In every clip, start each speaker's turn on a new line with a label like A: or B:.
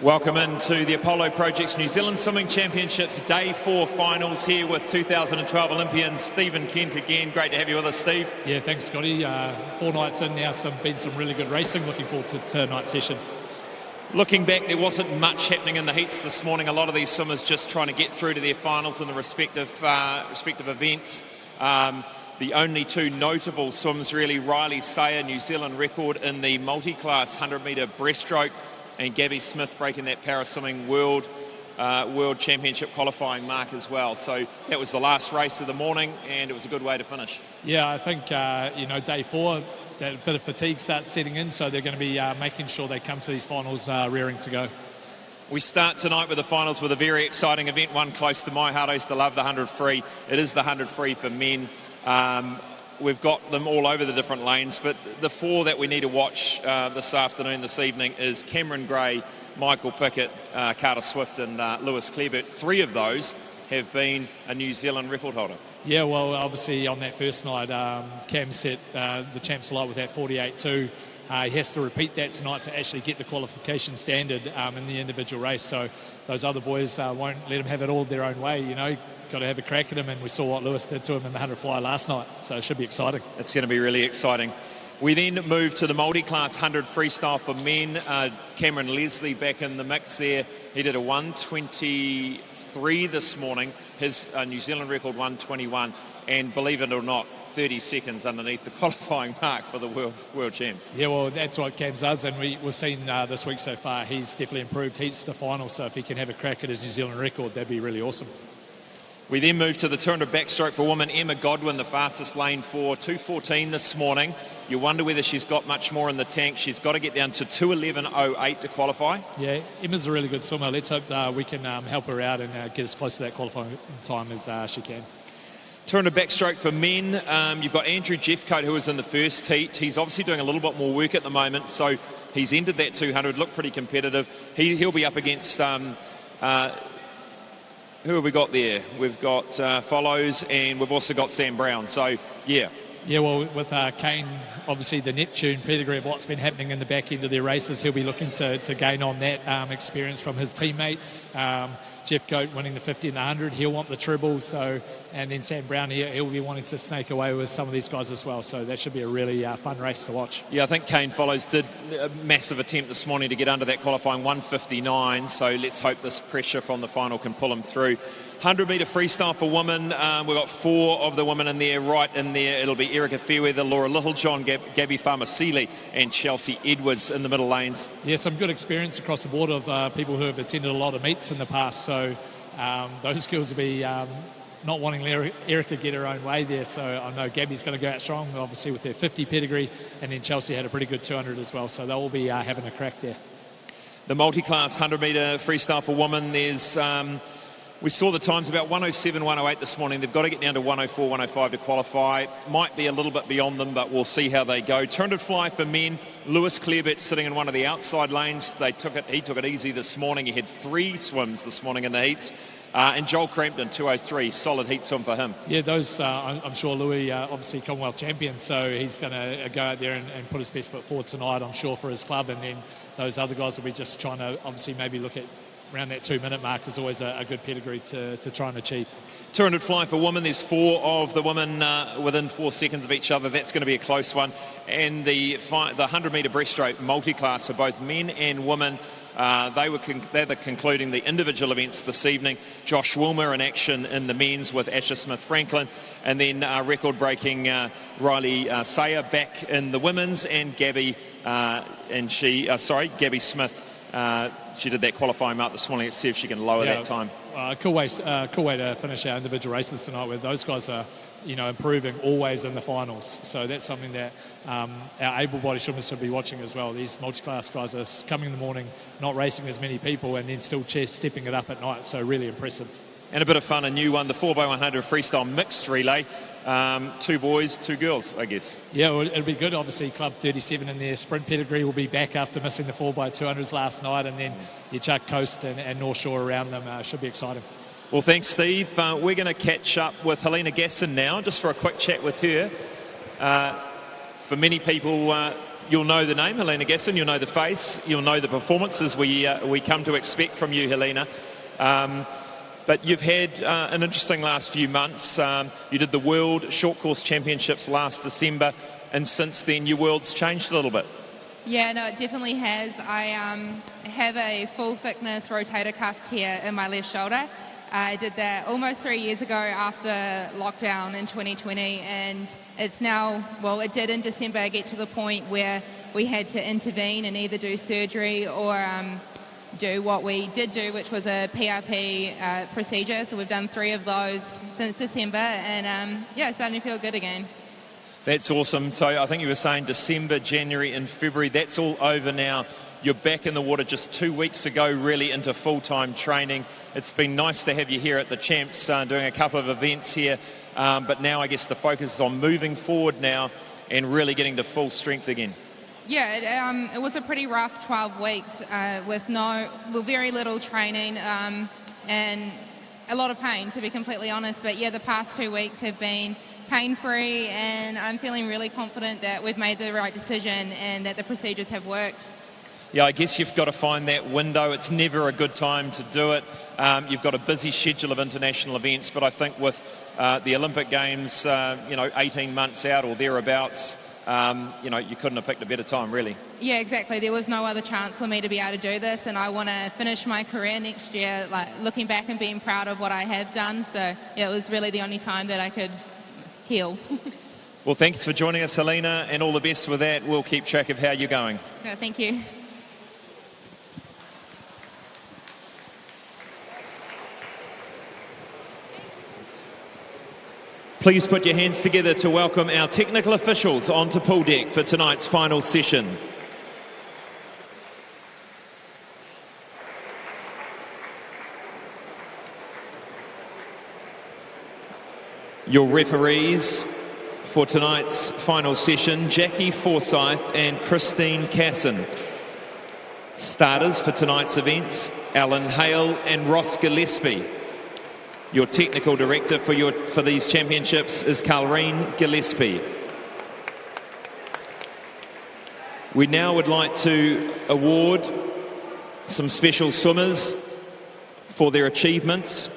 A: Welcome into the Apollo Project's New Zealand Swimming Championships Day 4 finals here with 2012 Olympian Stephen Kent again. Great to have you with us, Steve.
B: Yeah, thanks, Scotty. 4 nights in now, been some really good racing. Looking forward to tonight's session.
A: Looking back, there wasn't much happening in the heats this morning. A lot of these swimmers just trying to get through to their finals in the respective events. The only two notable swims really, Riley Sayer, New Zealand record in the multi-class 100-metre breaststroke, and Gabby Smith breaking that para-swimming world championship qualifying mark as well. So that was the last race of the morning, and it was a good way to finish.
B: Yeah, I think, day 4, that bit of fatigue starts setting in, so they're going to be making sure they come to these finals rearing to go.
A: We start tonight with the finals with a very exciting event, one close to my heart. I used to love the 100 free. It is the 100 free for men. We've got them all over the different lanes, but the 4 that we need to watch this evening is Cameron Gray, Michael Pickett, Carter Swift and Lewis Clareburt. 3 of those have been a New Zealand record holder.
B: Yeah, well, obviously on that first night, Cam set the champs alight with that 48.2. He has to repeat that tonight to actually get the qualification standard in the individual race. So those other boys won't let him have it all their own way, Got to have a crack at him, and we saw what Lewis did to him in the 100 fly last night, so it should be exciting.
A: It's going to be really exciting. We then move to the multi-class 100 freestyle for men. Cameron Leslie back in the mix there. He did a 1:23 this morning. His New Zealand record 1:21, and believe it or not, 30 seconds underneath the qualifying mark for the world champs.
B: Yeah, well, that's what Cam does, and we've seen this week so far, he's definitely improved heats to final, so if he can have a crack at his New Zealand record, that'd be really awesome.
A: We then move to the 200 backstroke for women. Emma Godwin, the fastest lane for 2:14 this morning. You wonder whether she's got much more in the tank. She's got to get down to 2:11.08 to qualify.
B: Yeah, Emma's a really good swimmer. Let's hope we can help her out and get as close to that qualifying time as she can.
A: 200 backstroke for men. You've got Andrew Jeffcoat, who was in the first heat. He's obviously doing a little bit more work at the moment, so he's entered that 200, looked pretty competitive. He'll be up against... who have we got there? We've got Follows, and we've also got Sam Brown. So, yeah.
B: Yeah, well, with Kane, obviously the Neptune pedigree of what's been happening in the back end of their races, he'll be looking to gain on that experience from his teammates. Jeff Goat winning the 50 and the 100, he'll want the treble. So, and then Sam Brown here, he'll be wanting to snake away with some of these guys as well. So that should be a really fun race to watch. Yeah,
A: I think Kane Follows did a massive attempt this morning to get under that qualifying 1:59. So let's hope this pressure from the final can pull him through. 100-metre freestyle for women. We've got 4 of the women in there, right in there. It'll be Erica Fairweather, Laura Littlejohn, Gabby Farmer-Seeley and Chelsea Edwards in the middle lanes.
B: Yeah, some good experience across the board of people who have attended a lot of meets in the past. So those girls will be not wanting Erica get her own way there. So I know Gabby's going to go out strong, obviously, with her 50 pedigree. And then Chelsea had a pretty good 200 as well. So they'll all be having a crack there.
A: The multi-class 100-metre freestyle for women, there's... we saw the times about 1:07, 1:08 this morning. They've got to get down to 1:04, 1:05 to qualify. Might be a little bit beyond them, but we'll see how they go. 200 fly for men. Lewis Clareburt sitting in one of the outside lanes. He took it easy this morning. He had 3 swims this morning in the heats. And Joel Crampton, 2:03, solid heat swim for him.
B: Yeah, those, I'm sure Louis, obviously Commonwealth champion, so he's going to go out there and put his best foot forward tonight, I'm sure, for his club. And then those other guys will be just trying to obviously maybe look at around that 2-minute mark is always a good pedigree to try and achieve.
A: 200 fly for women. There's 4 of the women within 4 seconds of each other. That's going to be a close one. And the 100-metre breaststroke multi-class for both men and women. They're concluding the individual events this evening. Josh Wilmer in action in the men's with Asher Smith-Franklin. And then record-breaking Riley Sayer back in the women's, and Gabby Smith. She did that qualifying mark this morning. Let's see if she can lower that time.
B: Cool way to finish our individual races tonight, where those guys are, improving always in the finals. So that's something that our able-bodied swimmers should be watching as well. These multi-class guys are coming in the morning, not racing as many people, and then still stepping it up at night. So really impressive.
A: And a bit of fun, a new one, the 4x100 freestyle mixed relay. 2 boys, 2 girls, I guess.
B: Yeah, well, it'll be good. Obviously, Club 37 in their sprint pedigree will be back after missing the 4x200s last night, and then you chuck Coast and North Shore around them. Should be exciting.
A: Well, thanks, Steve. We're going to catch up with Helena Gaston now, just for a quick chat with her. For many people, you'll know the name, Helena Gaston, you'll know the face, you'll know the performances we come to expect from you, Helena. But you've had an interesting last few months. You did the World Short Course Championships last December, and since then your world's changed a little bit.
C: Yeah, no, it definitely has. I have a full thickness rotator cuff tear in my left shoulder. I did that almost 3 years ago after lockdown in 2020, and it's now, well, it did in December get to the point where we had to intervene and either do surgery or do what we did do, which was a PRP procedure. So we've done 3 of those since December, and yeah, starting to feel good again.
A: That's awesome. So I think you were saying December, January and February, that's all over now. You're back in the water just 2 weeks ago, really into full-time training. It's been nice to have you here at the Champs, doing a couple of events here. But now I guess the focus is on moving forward now and really getting to full strength again.
C: Yeah, it was a pretty rough 12 weeks with very little training and a lot of pain, to be completely honest. But yeah, the past 2 weeks have been pain-free, and I'm feeling really confident that we've made the right decision and that the procedures have worked.
A: Yeah, I guess you've got to find that window. It's never a good time to do it. You've got a busy schedule of international events, but I think with the Olympic Games, 18 months out or thereabouts, you couldn't have picked a better time, really.
C: Yeah, exactly. There was no other chance for me to be able to do this, and I want to finish my career next year, like looking back and being proud of what I have done. So yeah, it was really the only time that I could heal.
A: Well, thanks for joining us, Helena, and all the best with that. We'll keep track of how you're going.
C: Yeah, thank you.
A: Please put your hands together to welcome our technical officials onto pool deck for tonight's final session. Your referees for tonight's final session, Jackie Forsyth and Christine Casson. Starters for tonight's events, Alan Hale and Ross Gillespie. Your technical director for these championships is Carlreen Gillespie. We now would like to award some special swimmers for their achievements,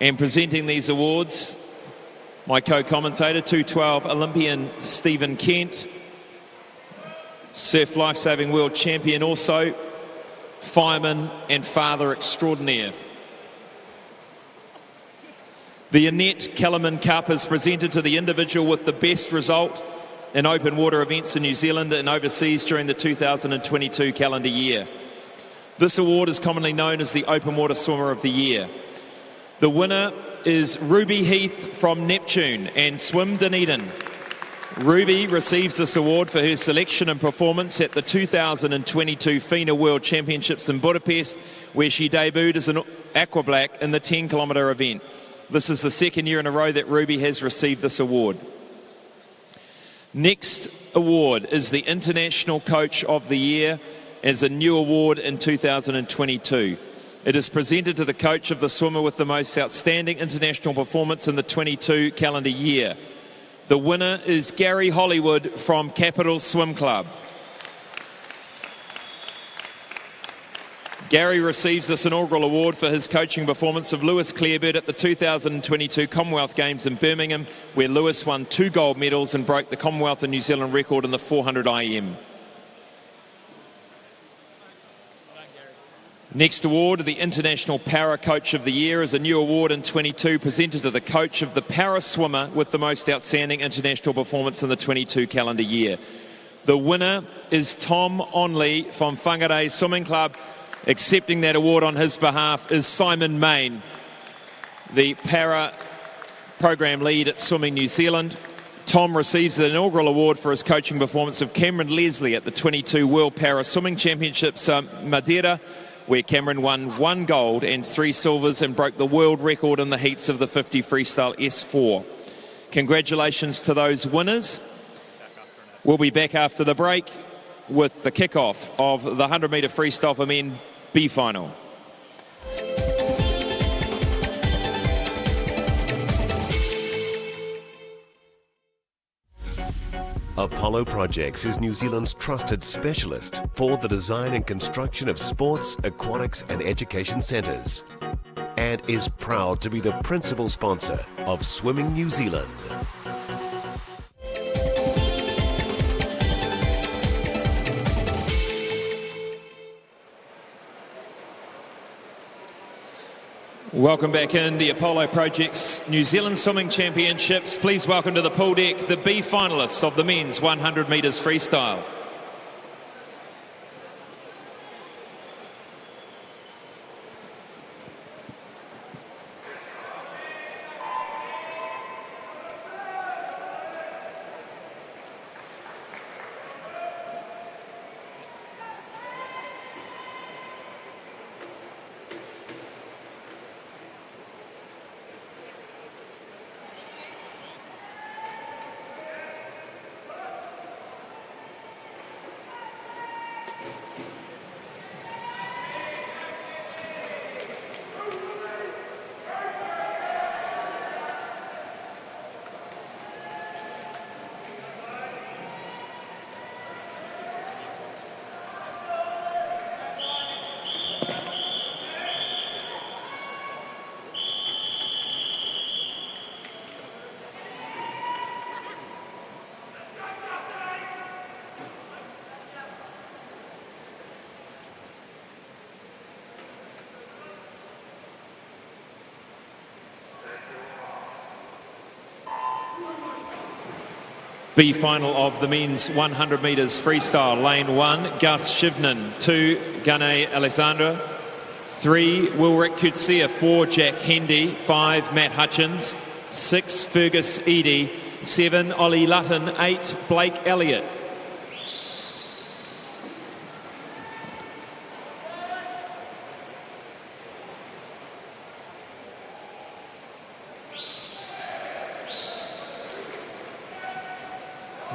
A: and presenting these awards, my co-commentator, 212 Olympian Stephen Kent, surf lifesaving world champion also, fireman and father extraordinaire. The Annette Kellerman Cup is presented to the individual with the best result in open water events in New Zealand and overseas during the 2022 calendar year. This award is commonly known as the Open Water Swimmer of the Year. The winner is Ruby Heath from Neptune and Swim Dunedin. Ruby receives this award for her selection and performance at the 2022 FINA World Championships in Budapest, where she debuted as an aqua black in the 10-kilometre event. This is the second year in a row that Ruby has received this award. Next award is the International Coach of the Year, as a new award in 2022. It is presented to the coach of the swimmer with the most outstanding international performance in the 22 calendar year. The winner is Gary Hollywood from Capital Swim Club. Gary receives this inaugural award for his coaching performance of Lewis Clearbird at the 2022 Commonwealth Games in Birmingham, where Lewis won 2 gold medals and broke the Commonwealth and New Zealand record in the 400 IM. Next award, the International Para Coach of the Year, is a new award in 22 presented to the coach of the para swimmer with the most outstanding international performance in the 22 calendar year. The winner is Tom Onley from Whangarei Swimming Club. Accepting that award on his behalf is Simon Main, the para program lead at Swimming New Zealand. Tom receives the inaugural award for his coaching performance of Cameron Leslie at the 22 World Para Swimming Championships Madeira, where Cameron won 1 gold and 3 silvers and broke the world record in the heats of the 50 freestyle S4. Congratulations to those winners. We'll be back after the break with the kickoff of the 100 metre freestyle for men B final.
D: Apollo Projects is New Zealand's trusted specialist for the design and construction of sports, aquatics and education centres, and is proud to be the principal sponsor of Swimming New Zealand.
A: Welcome back in the Apollo Projects New Zealand Swimming Championships. Please welcome to the pool deck the B finalists of the men's 100 metres freestyle. B final of the men's 100 metres freestyle. Lane 1, Gus Shivnan. 2, Gane Alexandra. 3, Wilrick Kutsia. 4, Jack Hendy. 5, Matt Hutchins. 6, Fergus Eadie. 7, Ollie Lutton. 8, Blake Elliott.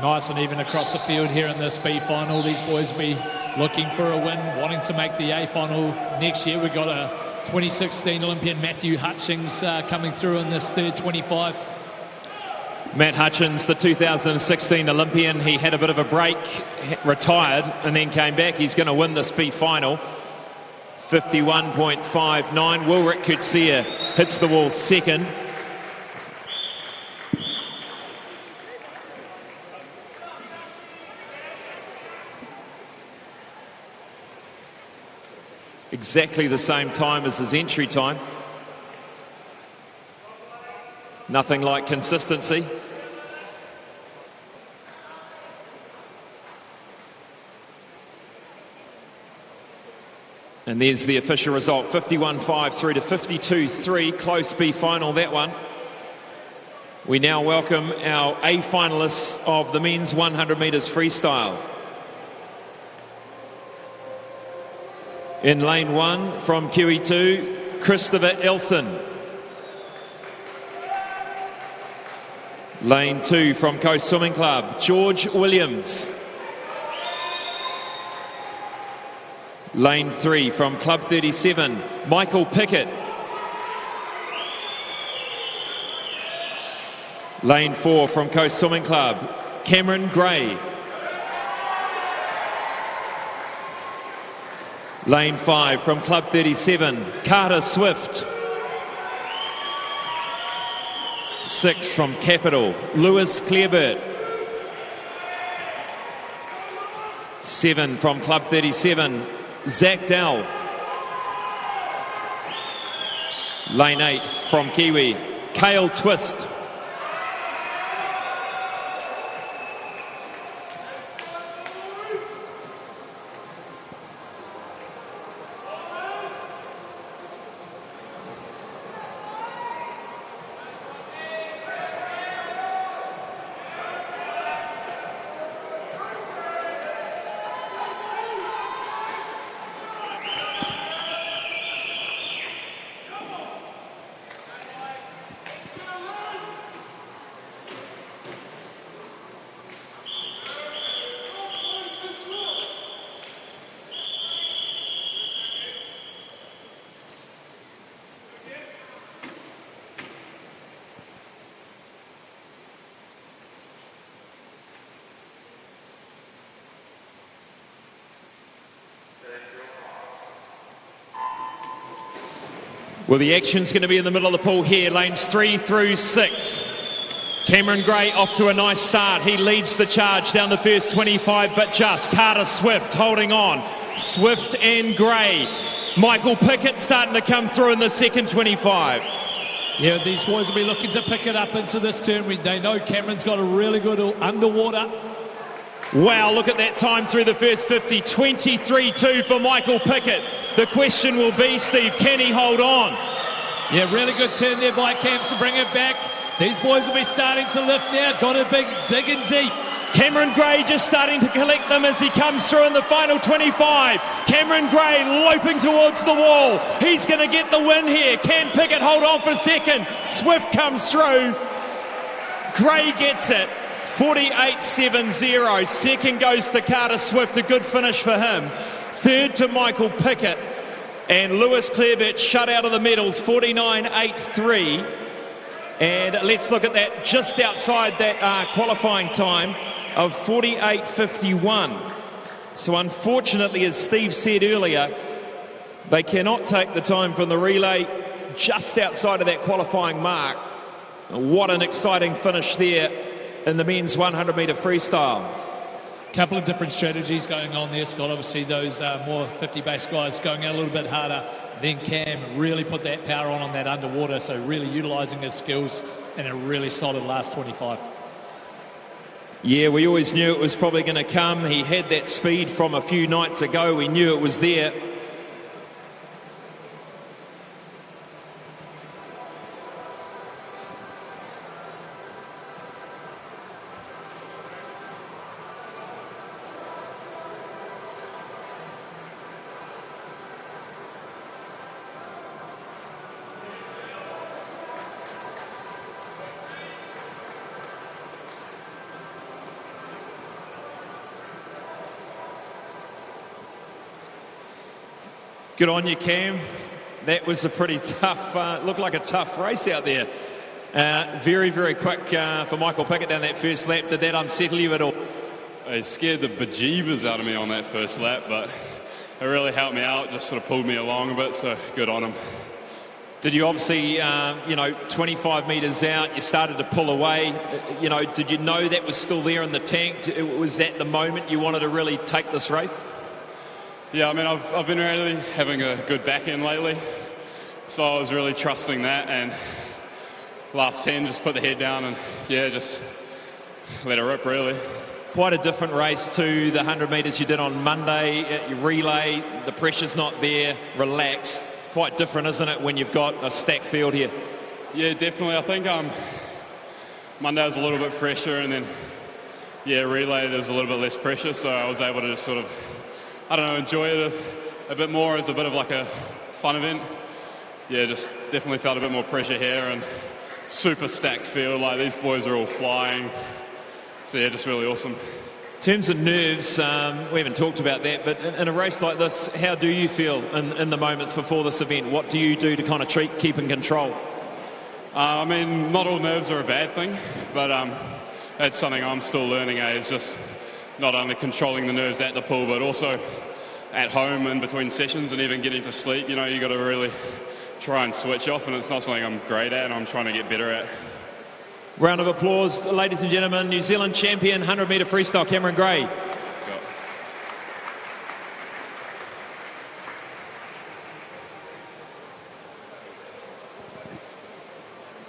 B: Nice and even across the field here in this B final. These boys will be looking for a win, wanting to make the A final next year. We've got a 2016 Olympian Matthew Hutchings coming through in this third 25.
A: Matt Hutchins, the 2016 Olympian, he had a bit of a break, retired and then came back. He's going to win this B final. 51.59. Wilrick Kutsia hits the wall second. Exactly the same time as his entry time. Nothing like consistency. And there's the official result, 51.5 through to 52.3, close B final, that one. We now welcome our A finalists of the men's 100 metres freestyle. In lane 1 from QE2, Christopher Elson. Lane 2 from Coast Swimming Club, George Williams. Lane 3 from Club 37, Michael Pickett. Lane 4 from Coast Swimming Club, Cameron Gray. Lane 5 from Club 37, Carter Swift. 6 from Capital, Lewis Clearbert. 7 from Club 37, Zach Dell. Lane 8 from Kiwi, Cale Twist. Well, the action's going to be in the middle of the pool here, lanes 3 through 6. Cameron Gray off to a nice start. He leads the charge down the first 25, but just Carter Swift holding on. Swift and Gray. Michael Pickett starting to come through in the second 25.
B: Yeah, these boys will be looking to pick it up into this turn. They know Cameron's got a really good underwater.
A: Wow, look at that time through the first 50. 23.2 for Michael Pickett. The question will be, Steve, can he hold on?
B: Yeah, really good turn there by Cam to bring it back. These boys will be starting to lift now. Got a big digging deep.
A: Cameron Gray just starting to collect them as he comes through in the final 25. Cameron Gray loping towards the wall. He's going to get the win here. Can Pickett hold on for second? Swift comes through. Gray gets it. 48.70. Second goes to Carter Swift. A good finish for him. Third to Michael Pickett. And Lewis Clarebert shut out of the medals. 49.83. And let's look at that just outside that qualifying time of 48.51. So unfortunately, as Steve said earlier, they cannot take the time from the relay just outside of that qualifying mark. What an exciting finish there in the men's 100 metre freestyle.
B: Couple of different strategies going on there, Scott. Obviously those more 50 base guys going out a little bit harder. Then Cam really put that power on that underwater, so really utilising his skills in a really solid last 25.
A: Yeah, we always knew it was probably going to come. He had that speed from a few nights ago. We knew it was there. Good on you, Cam. That was a pretty tough, looked like a tough race out there. Very, very quick for Michael Pickett down that first lap. Did that unsettle you at all?
E: It scared the bejeebers out of me on that first lap, but it really helped me out, just sort of pulled me along a bit, so good on him.
A: Did you obviously, 25 metres out, you started to pull away. Did you know that was still there in the tank? Was that the moment you wanted to really take this race?
E: Yeah, I mean, I've been really having a good back end lately, so I was really trusting that, and last 10 just put the head down and, yeah, just let it rip, really.
A: Quite a different race to the 100 metres you did on Monday. Relay, the pressure's not there, relaxed. Quite different, isn't it, when you've got a stacked field here?
E: Yeah, definitely. I think Monday was a little bit fresher, and then, yeah, relay, there's a little bit less pressure, so I was able to just sort of, enjoy it a bit more as a bit of like a fun event. Yeah, just definitely felt a bit more pressure here, and super stacked field. Like, these boys are all flying. So yeah, just really awesome.
A: In terms of nerves, we haven't talked about that, but in a race like this, how do you feel in the moments before this event? What do you do to kind of keep in control?
E: I mean, not all nerves are a bad thing, but that's something I'm still learning, is just not only controlling the nerves at the pool, but also at home in between sessions and even getting to sleep. You got to really try and switch off, and it's not something I'm great at and I'm trying to get better at.
A: Round of applause, ladies and gentlemen. New Zealand champion, 100 metre freestyle, Cameron Gray.
E: Let's go.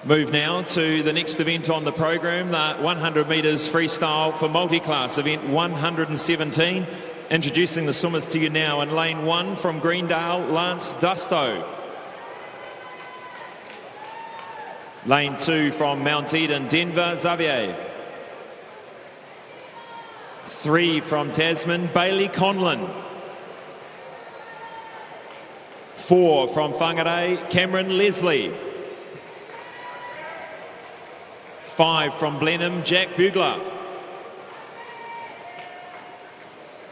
A: Move now to the next event on the program, the 100 metres freestyle for multi-class, event 117. Introducing the swimmers to you now in lane 1 from Greendale, Lance Dusto. Lane 2 from Mount Eden, Denver, Xavier. 3 from Tasman, Bailey Conlon. 4 from Whangarei, Cameron Leslie. 5 from Blenheim, Jack Bugler.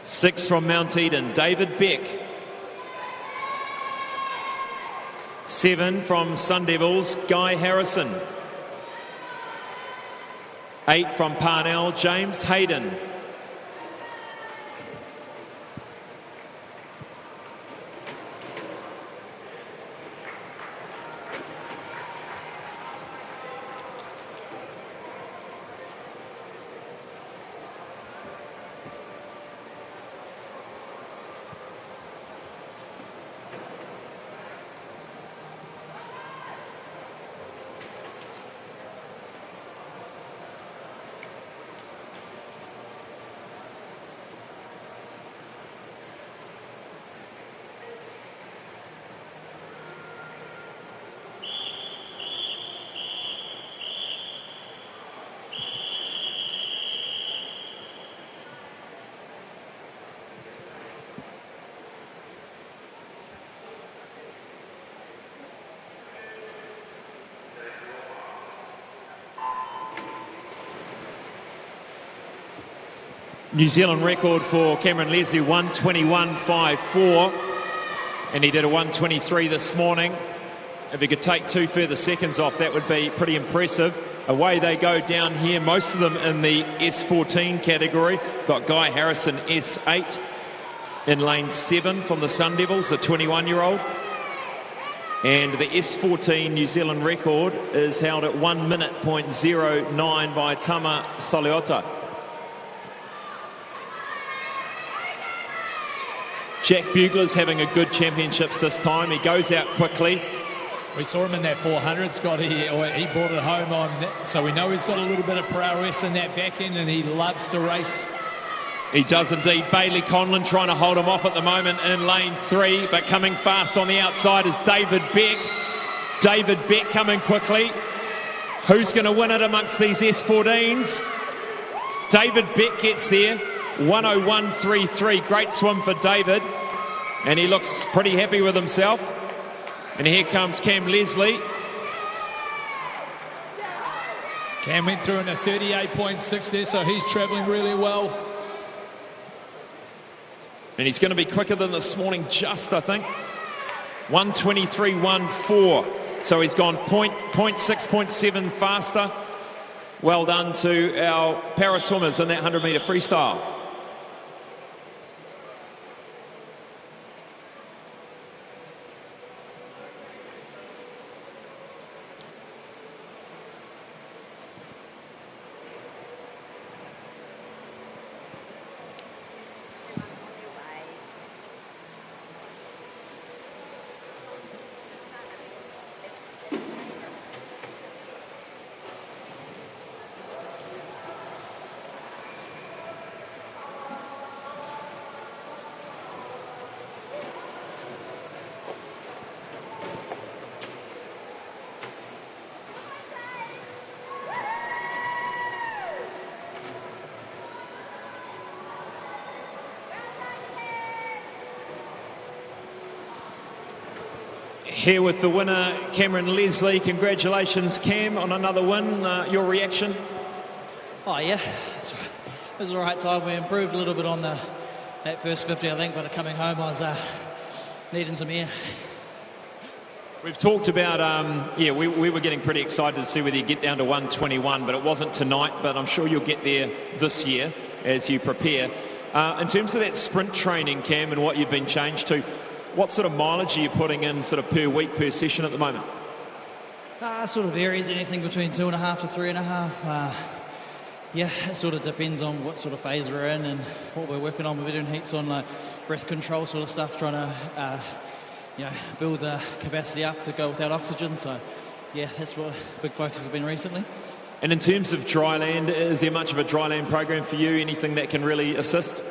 A: 6 from Mount Eden, David Beck. 7 from Sun Devils, Guy Harrison. 8 from Parnell, James Hayden. New Zealand record for Cameron Leslie, 1:21.54, and he did a 1:23 this morning. If he could take 2 further seconds off, that would be pretty impressive. Away they go down here, most of them in the S14 category. Got Guy Harrison, S8, in lane 7 from the Sun Devils, the 21-year-old. And the S14 New Zealand record is held at 1 minute .09 by Tama Soliota. Jack Bugler's having a good championships this time. He goes out quickly.
B: We saw him in that 400, Scott. He brought it home on that, so we know he's got a little bit of prowess in that back end, and he loves to race.
A: He does indeed. Bailey Conlon trying to hold him off at the moment in lane 3, but coming fast on the outside is David Beck. David Beck coming quickly. Who's going to win it amongst these S14s? David Beck gets there. 1:01.33. Great swim for David. And he looks pretty happy with himself. And here comes Cam Leslie.
B: Cam went through in a 38.6 there, so he's travelling really well.
A: And he's going to be quicker than this morning, just, I think. 1:23.14. So he's gone 0.6, faster. Well done to our para swimmers in that 100-metre freestyle. Here with the winner, Cameron Leslie. Congratulations, Cam, on another win. Your reaction?
F: Oh, yeah. It was the right time. We improved a little bit on that first 50, I think, but coming home, I was needing some air.
A: We've talked about, we were getting pretty excited to see whether you get down to 1:21, but it wasn't tonight, but I'm sure you'll get there this year as you prepare. In terms of that sprint training, Cam, and what you've been changed to, what sort of mileage are you putting in sort of per week, per session at the moment?
F: Sort of varies, anything between 2.5 to 3.5. It sort of depends on what sort of phase we're in and what we're working on. We're doing heaps on like breath control sort of stuff, trying to build the capacity up to go without oxygen. So that's what a big focus has been recently.
A: And in terms of dry land, is there much of a dry land program for you? Anything that can really assist?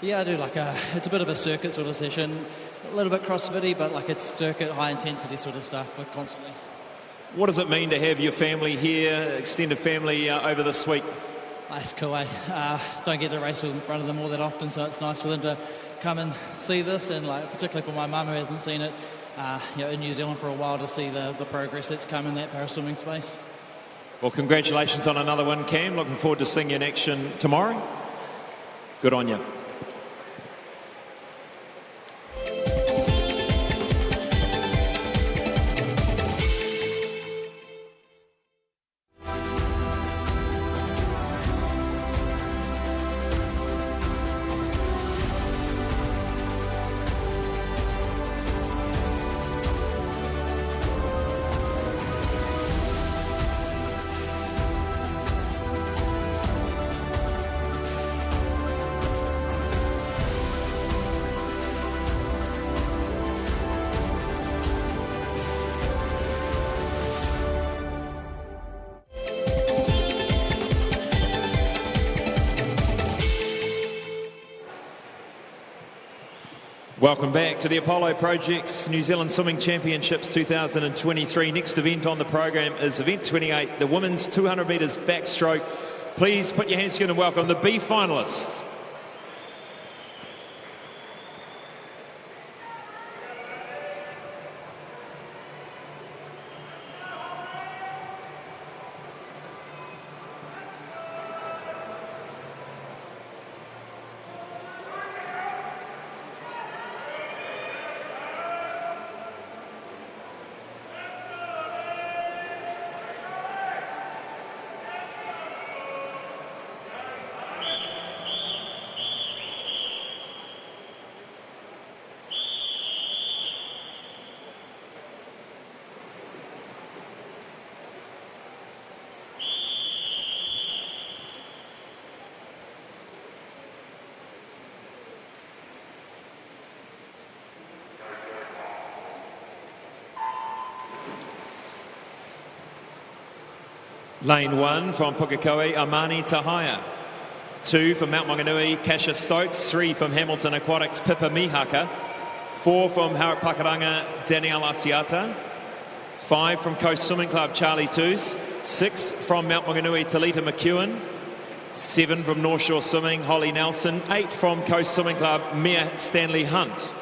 F: Yeah, I do. It's a bit of a circuit sort of session, a little bit crossfitty, but it's circuit, high intensity sort of stuff constantly.
A: What does it mean to have your family here, extended family, over this week?
F: It's cool. Don't get to race with in front of them all that often, so it's nice for them to come and see this, and particularly for my mum who hasn't seen it in New Zealand for a while, to see the progress that's come in that paraswimming space.
A: Well, congratulations on another win, Cam. Looking forward to seeing you in action tomorrow. Good on you. Welcome back to the Apollo Project's New Zealand Swimming Championships 2023. Next event on the program is event 28, the women's 200 metres backstroke. Please put your hands together and welcome the B finalists. Lane 1 from Pukekohe, Amani Tahaya. 2 from Mount Maunganui, Kasia Stokes. 3 from Hamilton Aquatics, Pippa Mihaka. 4 from Harapakaranga, Danielle Asiata. 5 from Coast Swimming Club, Charlie Toos. 6 from Mount Maunganui, Talita McEwen. 7 from North Shore Swimming, Holly Nelson. 8 from Coast Swimming Club, Mia Stanley Hunt.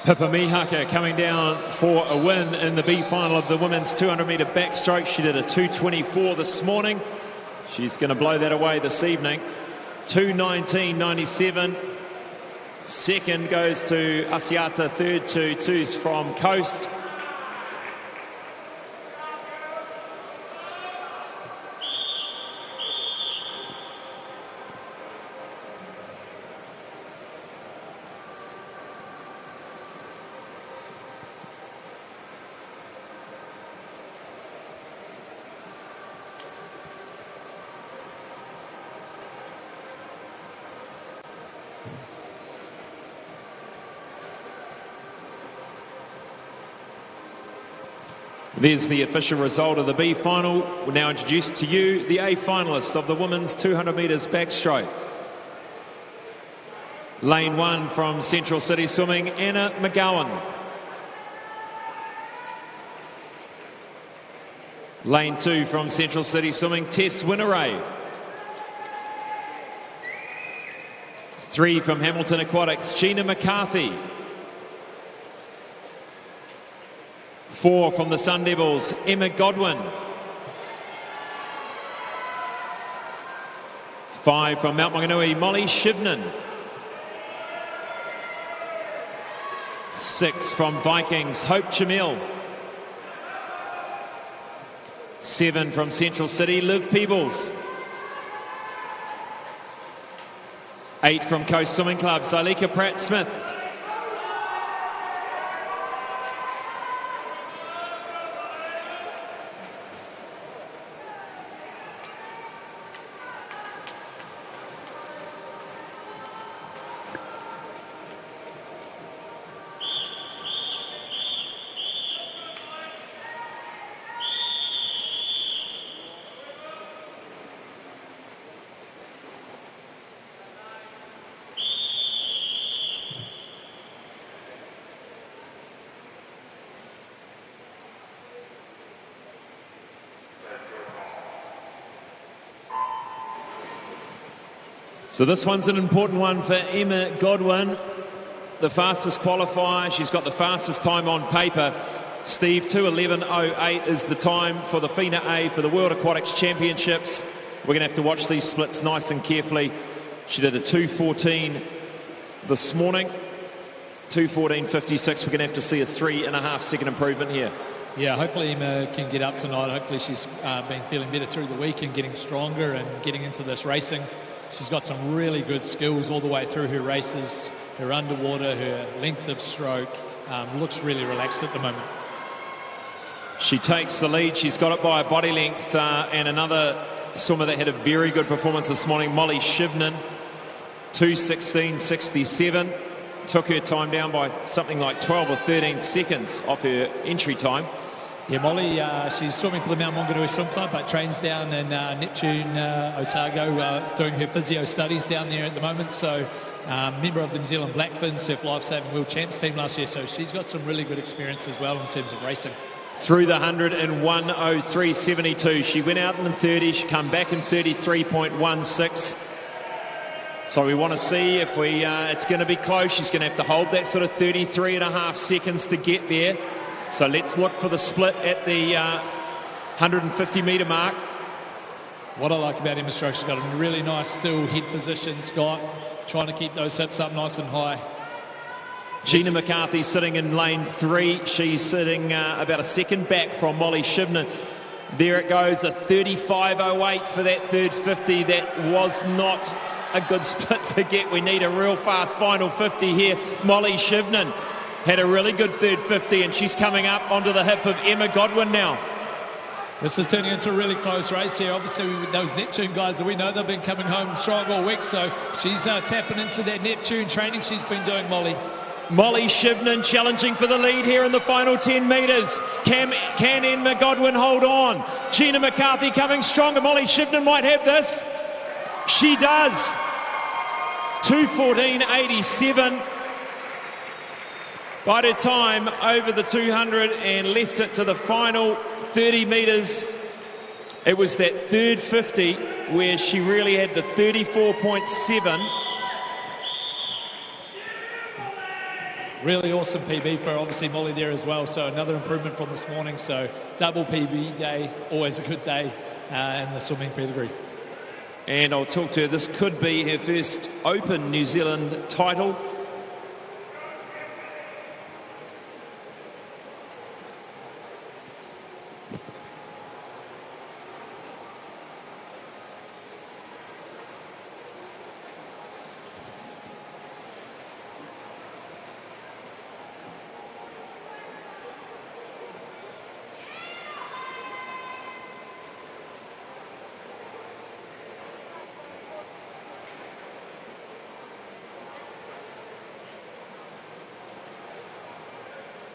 A: Pippa Mihaka coming down for a win in the B final of the women's 200-metre backstroke. She did a 2:24 this morning. She's going to blow that away this evening. 2:19.97. Second goes to Asiata. Third to Toos from Coast. There's the official result of the B final. We'll now introduce to you the A finalists of the women's 200 metres backstroke. Lane 1 from Central City Swimming, Anna McGowan. Lane 2 from Central City Swimming, Tess Winneray. 3 from Hamilton Aquatics, Gina McCarthy. 4 from the Sun Devils, Emma Godwin. 5 from Mount Maunganui, Molly Shivnan. 6 from Vikings, Hope Chamil. 7 from Central City, Liv Peebles. 8 from Coast Swimming Club, Zyleka Pratt-Smith. So this one's an important one for Emma Godwin, the fastest qualifier. She's got the fastest time on paper. Steve, 2:11.08 is the time for the FINA A for the World Aquatics Championships. We're going to have to watch these splits nice and carefully. She did a 2:14 this morning, 2:14.56. We're going to have to see a 3.5 second improvement here.
B: Yeah, hopefully Emma can get up tonight. Hopefully she's been feeling better through the week and getting stronger and getting into this racing. She's got some really good skills all the way through her races, her underwater, her length of stroke. Looks really relaxed at the moment.
A: She takes the lead. She's got it by a body length, and another swimmer that had a very good performance this morning, Molly Shivnan, 2:16.67. Took her time down by something like 12 or 13 seconds off her entry time.
B: Yeah, Molly, she's swimming for the Mount Maunganui Swim Club, but trains down in Neptune, Otago, doing her physio studies down there at the moment. So, member of the New Zealand Blackfin Surf Lifesaving World Champs team last year. So she's got some really good experience as well in terms of racing.
A: Through the 100 in 1:03.72. She went out in the 30. She come back in 33.16. So we want to see if it's going to be close. She's going to have to hold that sort of 33.5 seconds to get there. So let's look for the split at the 150-metre mark.
B: What I like about Emma Stroke, she's got a really nice still head position, Scott, trying to keep those hips up nice and high.
A: Gina McCarthy sitting in lane 3. She's sitting about a second back from Molly Shivnan. There it goes, a 35.08 for that third 50. That was not a good split to get. We need a real fast final 50 here. Molly Shivnan had a really good third 50, and she's coming up onto the hip of Emma Godwin now.
B: This is turning into a really close race here. Obviously, with those Neptune guys that we know, they've been coming home strong all week, so she's tapping into that Neptune training she's been doing, Molly.
A: Molly Shivnan challenging for the lead here in the final 10 metres. Can Emma Godwin hold on? Gina McCarthy coming stronger. Molly Shivnan might have this. She does. 2:14.87. By the time over the 200 and left it to the final 30 metres. It was that third 50 where she really had the 34.7.
B: Really awesome PB for obviously Molly there as well. So another improvement from this morning. So double PB day, always a good day in the swimming pedigree.
A: And I'll talk to her. This could be her first Open New Zealand title.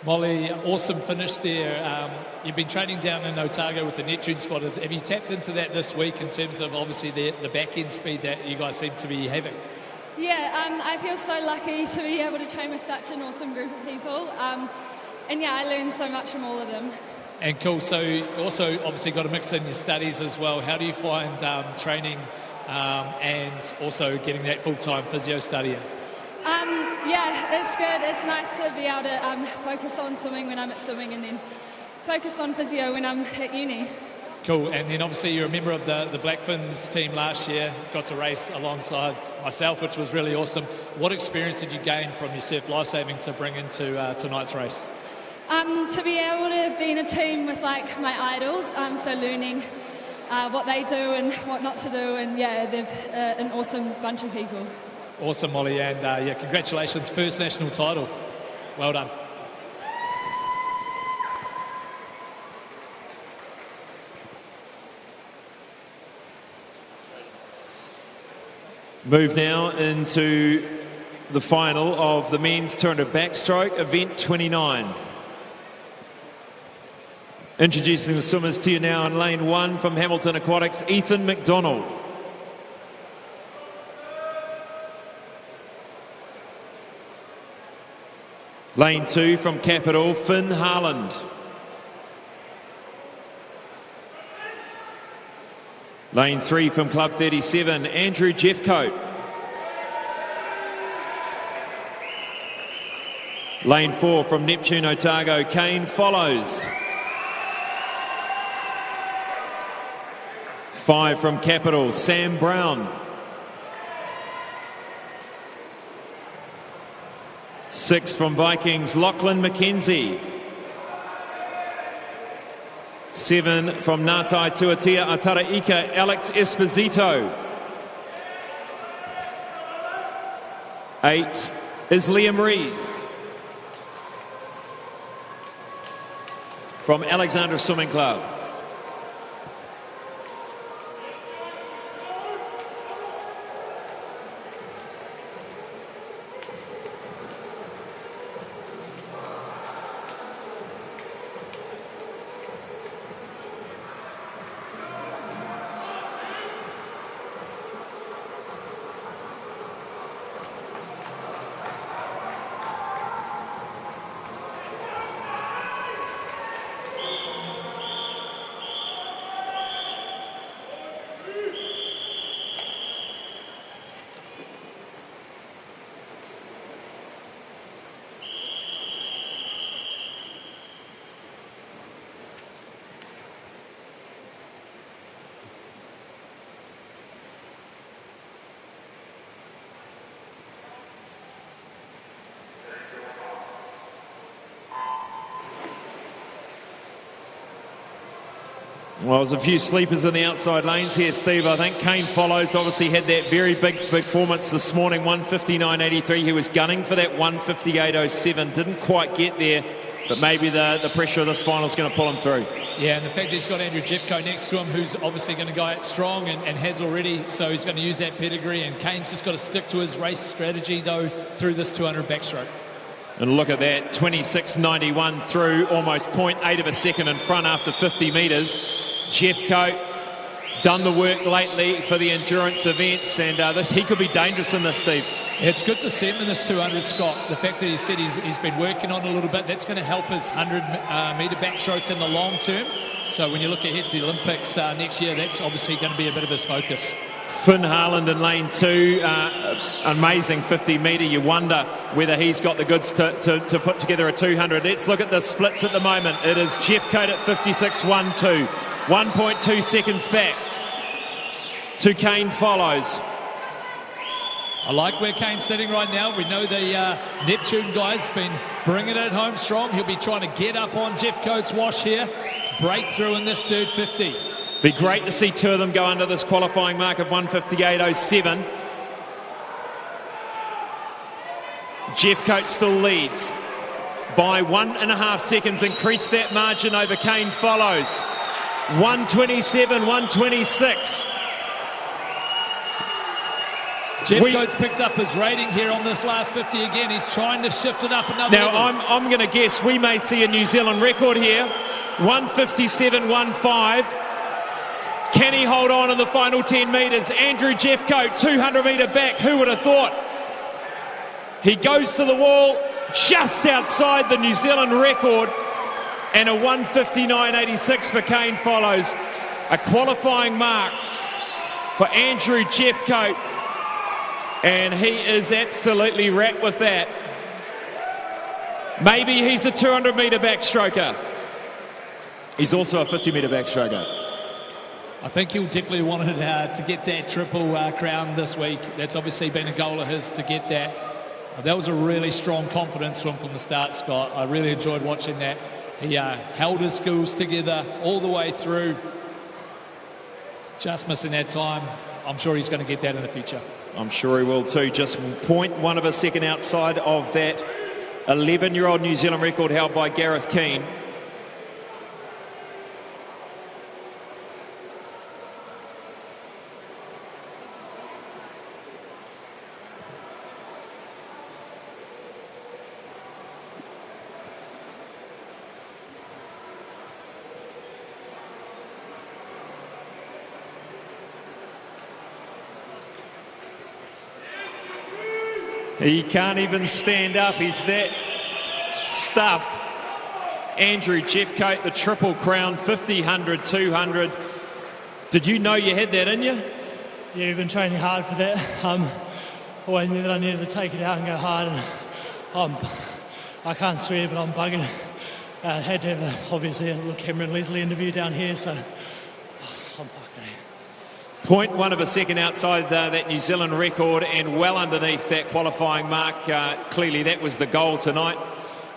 B: Molly, awesome finish there. You've been training down in Otago with the Neptune squad. Have you tapped into that this week in terms of obviously the back-end speed that you guys seem to be having?
G: Yeah, I feel so lucky to be able to train with such an awesome group of people. And yeah, I learned so much from all of them.
B: And cool, so you also obviously got to mix in your studies as well. How do you find training and also getting that full-time physio study in?
G: Yeah, it's good. It's nice to be able to focus on swimming when I'm at swimming and then focus on physio when I'm at uni.
B: Cool, and then obviously you're a member of the Blackfins team last year, got to race alongside myself, which was really awesome. What experience did you gain from your surf lifesaving to bring into tonight's race?
G: To be able to be in a team with like my idols, so learning what they do and what not to do, and yeah, they're an awesome bunch of people.
B: Awesome, Molly, and yeah, congratulations, first national title. Well done.
A: Move now into the final of the men's 200 backstroke, event 29. Introducing the swimmers to you now in lane 1 from Hamilton Aquatics, Ethan McDonald. Lane 2 from Capital, Finn Harland. Lane 3 from Club 37, Andrew Jeffcoat. Lane 4 from Neptune Otago, Kane follows. 5 from Capital, Sam Brown. 6 from Vikings, Lachlan McKenzie. 7 from Ngātai Tuatea Ataraika, Alex Esposito. 8 is Liam Rees from Alexandra Swimming Club. Well, there's a few sleepers in the outside lanes here, Steve. I think Kane Follows obviously had that very big performance this morning, 159.83. He was gunning for that 158.07. Didn't quite get there, but maybe the pressure of this final is going to pull him through.
B: Yeah, and the fact that he's got Andrew Jeffco next to him, who's obviously going to go out strong and has already, so he's going to use that pedigree. And Kane's just got to stick to his race strategy, though, through this 200 backstroke.
A: And look at that, 26.91 through, almost 0.8 of a second in front after 50 metres. Jeffco done the work lately for the endurance events, and he could be dangerous in this, Steve.
B: It's good to see him in this 200, Scott. The fact that he said he's been working on it a little bit, that's going to help his 100-metre backstroke in the long term. So when you look ahead to the Olympics next year, that's obviously going to be a bit of his focus.
A: Finn Harland in lane 2, amazing 50-metre. You wonder whether he's got the goods to put together a 200. Let's look at the splits at the moment. It is Jeffcoat at 56.12, 1.2 seconds back to Kane Follows.
B: I like where Kane's sitting right now. We know the Neptune guy's been bringing it home strong. He'll be trying to get up on Jeffcoat's wash here, break through in this third 50.
A: Be great to see two of them go under this qualifying mark of 158.07. Jeffcoat still leads by 1.5 seconds, increased that margin over Kane Follows. 127, 126.
B: Jeffcoat's picked up his rating here on this last 50 again. He's trying to shift it up another
A: level.
B: Now,
A: I'm going to guess we may see a New Zealand record here. 157.15. Can he hold on in the final 10 metres? Andrew Jeffcoat, 200-metre back. Who would have thought? He goes to the wall just outside the New Zealand record, and a 159.86 for Kane Follows. A qualifying mark for Andrew Jeffcoat, and he is absolutely wrapped with that. Maybe he's a 200-metre backstroker. He's also a 50-metre backstroker.
B: I think he'll definitely want to get that triple crown this week. That's obviously been a goal of his to get that. That was a really strong confidence swim from the start, Scott. I really enjoyed watching that. He held his skills together all the way through. Just missing that time. I'm sure he's going to get that in the future.
A: I'm sure he will too. Just 0.1 of a second outside of that 11-year-old New Zealand record held by Gareth Keane. He can't even stand up. He's that stuffed. Andrew Jeffcoat, the triple crown, 50, 100, 200. Did you know you had that in you?
H: Yeah, we've been training hard for that. Always knew that I needed to take it out and go hard. And, I can't swear, but I'm bugging. Had to have, obviously, a little Cameron Leslie interview down here, so I'm fucked,
A: 0.1 of a second outside that New Zealand record and well underneath that qualifying mark. Clearly that was the goal tonight.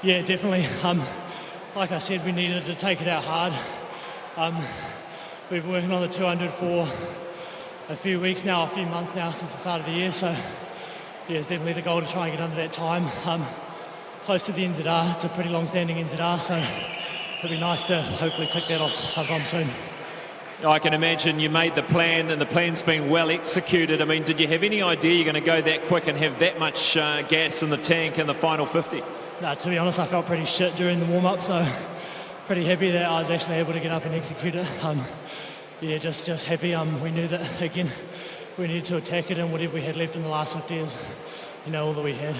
H: Yeah, definitely. Like I said, we needed to take it out hard. We've been working on the 200 for a few months now since the start of the year. So yeah, it's definitely the goal to try and get under that time. Close to the NZR. It's a pretty long-standing NZR, so it'd be nice to hopefully tick that off sometime soon.
A: I can imagine you made the plan and the plan's been well executed. I mean, did you have any idea you're going to go that quick and have that much gas in the tank in the final 50?
H: No, to be honest, I felt pretty shit during the warm-up, so pretty happy that I was actually able to get up and execute it. Yeah, just happy. We knew that, again, we needed to attack it, and whatever we had left in the last 50 is, all that we had.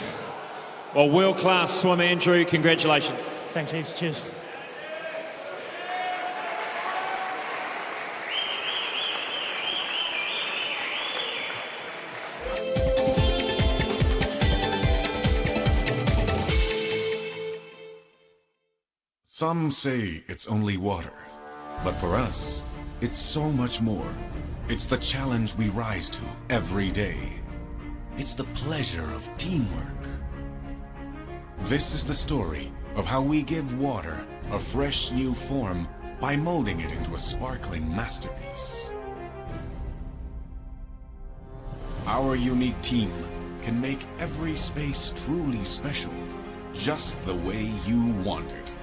A: Well, world-class swim, Andrew. Congratulations.
H: Thanks heaps. Cheers.
I: Some say it's only water, but for us, it's so much more. It's the challenge we rise to every day. It's the pleasure of teamwork. This is the story of how we give water a fresh new form by molding it into a sparkling masterpiece. Our unique team can make every space truly special, just the way you want it.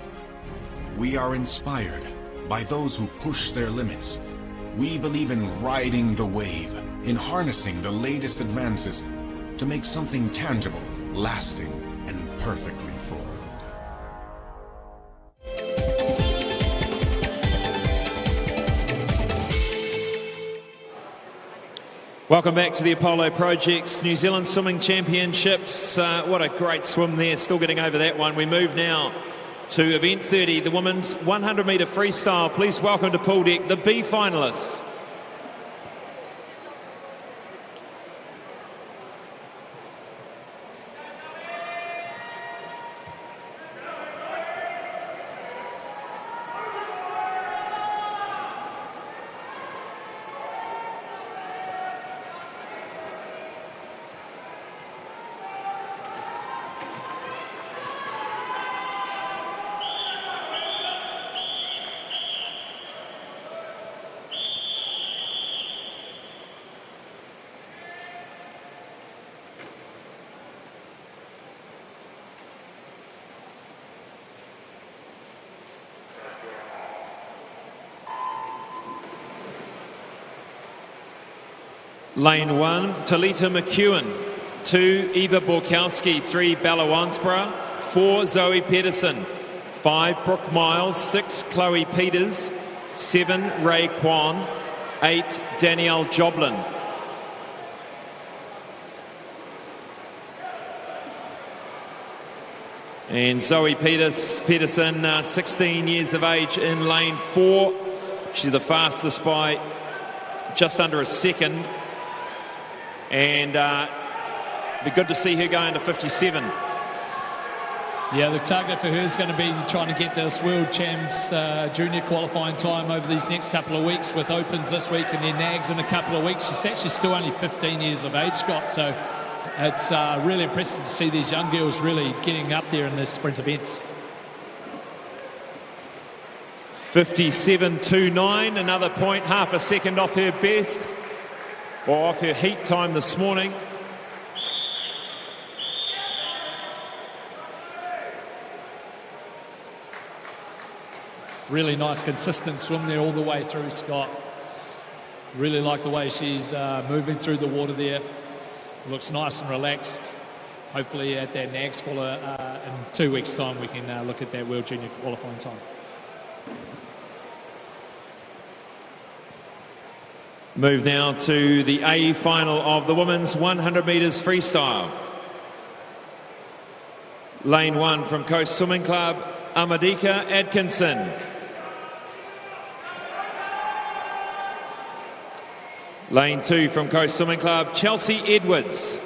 I: We are inspired by those who push their limits. We believe in riding the wave, in harnessing the latest advances to make something tangible, lasting, and perfectly formed.
A: Welcome back to the Apollo Project's New Zealand Swimming Championships. What a great swim there, still getting over that one. We move now to event 30, the women's 100-metre freestyle. Please welcome to pool deck the B finalists. Lane 1, Talita McEwen. 2, Eva Borkowski. 3, Bella Wansborough. 4, Zoe Pedersen. 5, Brooke Miles. 6, Chloe Peters. 7, Ray Kwan. 8, Danielle Joblin. And Zoe Pedersen, 16 years of age in lane 4. She's the fastest by just under a second. And be good to see her go into 57.
B: Yeah, the target for her is going to be trying to get this World Champs junior qualifying time over these next couple of weeks, with Opens this week and then Nags in a couple of weeks. She's actually still only 15 years of age, Scott, so it's really impressive to see these young girls really getting up there in the sprint events.
A: 57.29, another point, half a second off her best, or off her heat time this morning.
B: Really nice, consistent swim there all the way through, Scott. Really like the way she's moving through the water there. Looks nice and relaxed. Hopefully at that Nags Scholar in 2 weeks' time we can look at that World Junior qualifying time.
A: Move now to the A final of the women's 100 metres freestyle. Lane 1 from Coast Swimming Club, Amadika Atkinson. Lane 2 from Coast Swimming Club, Chelsea Edwards.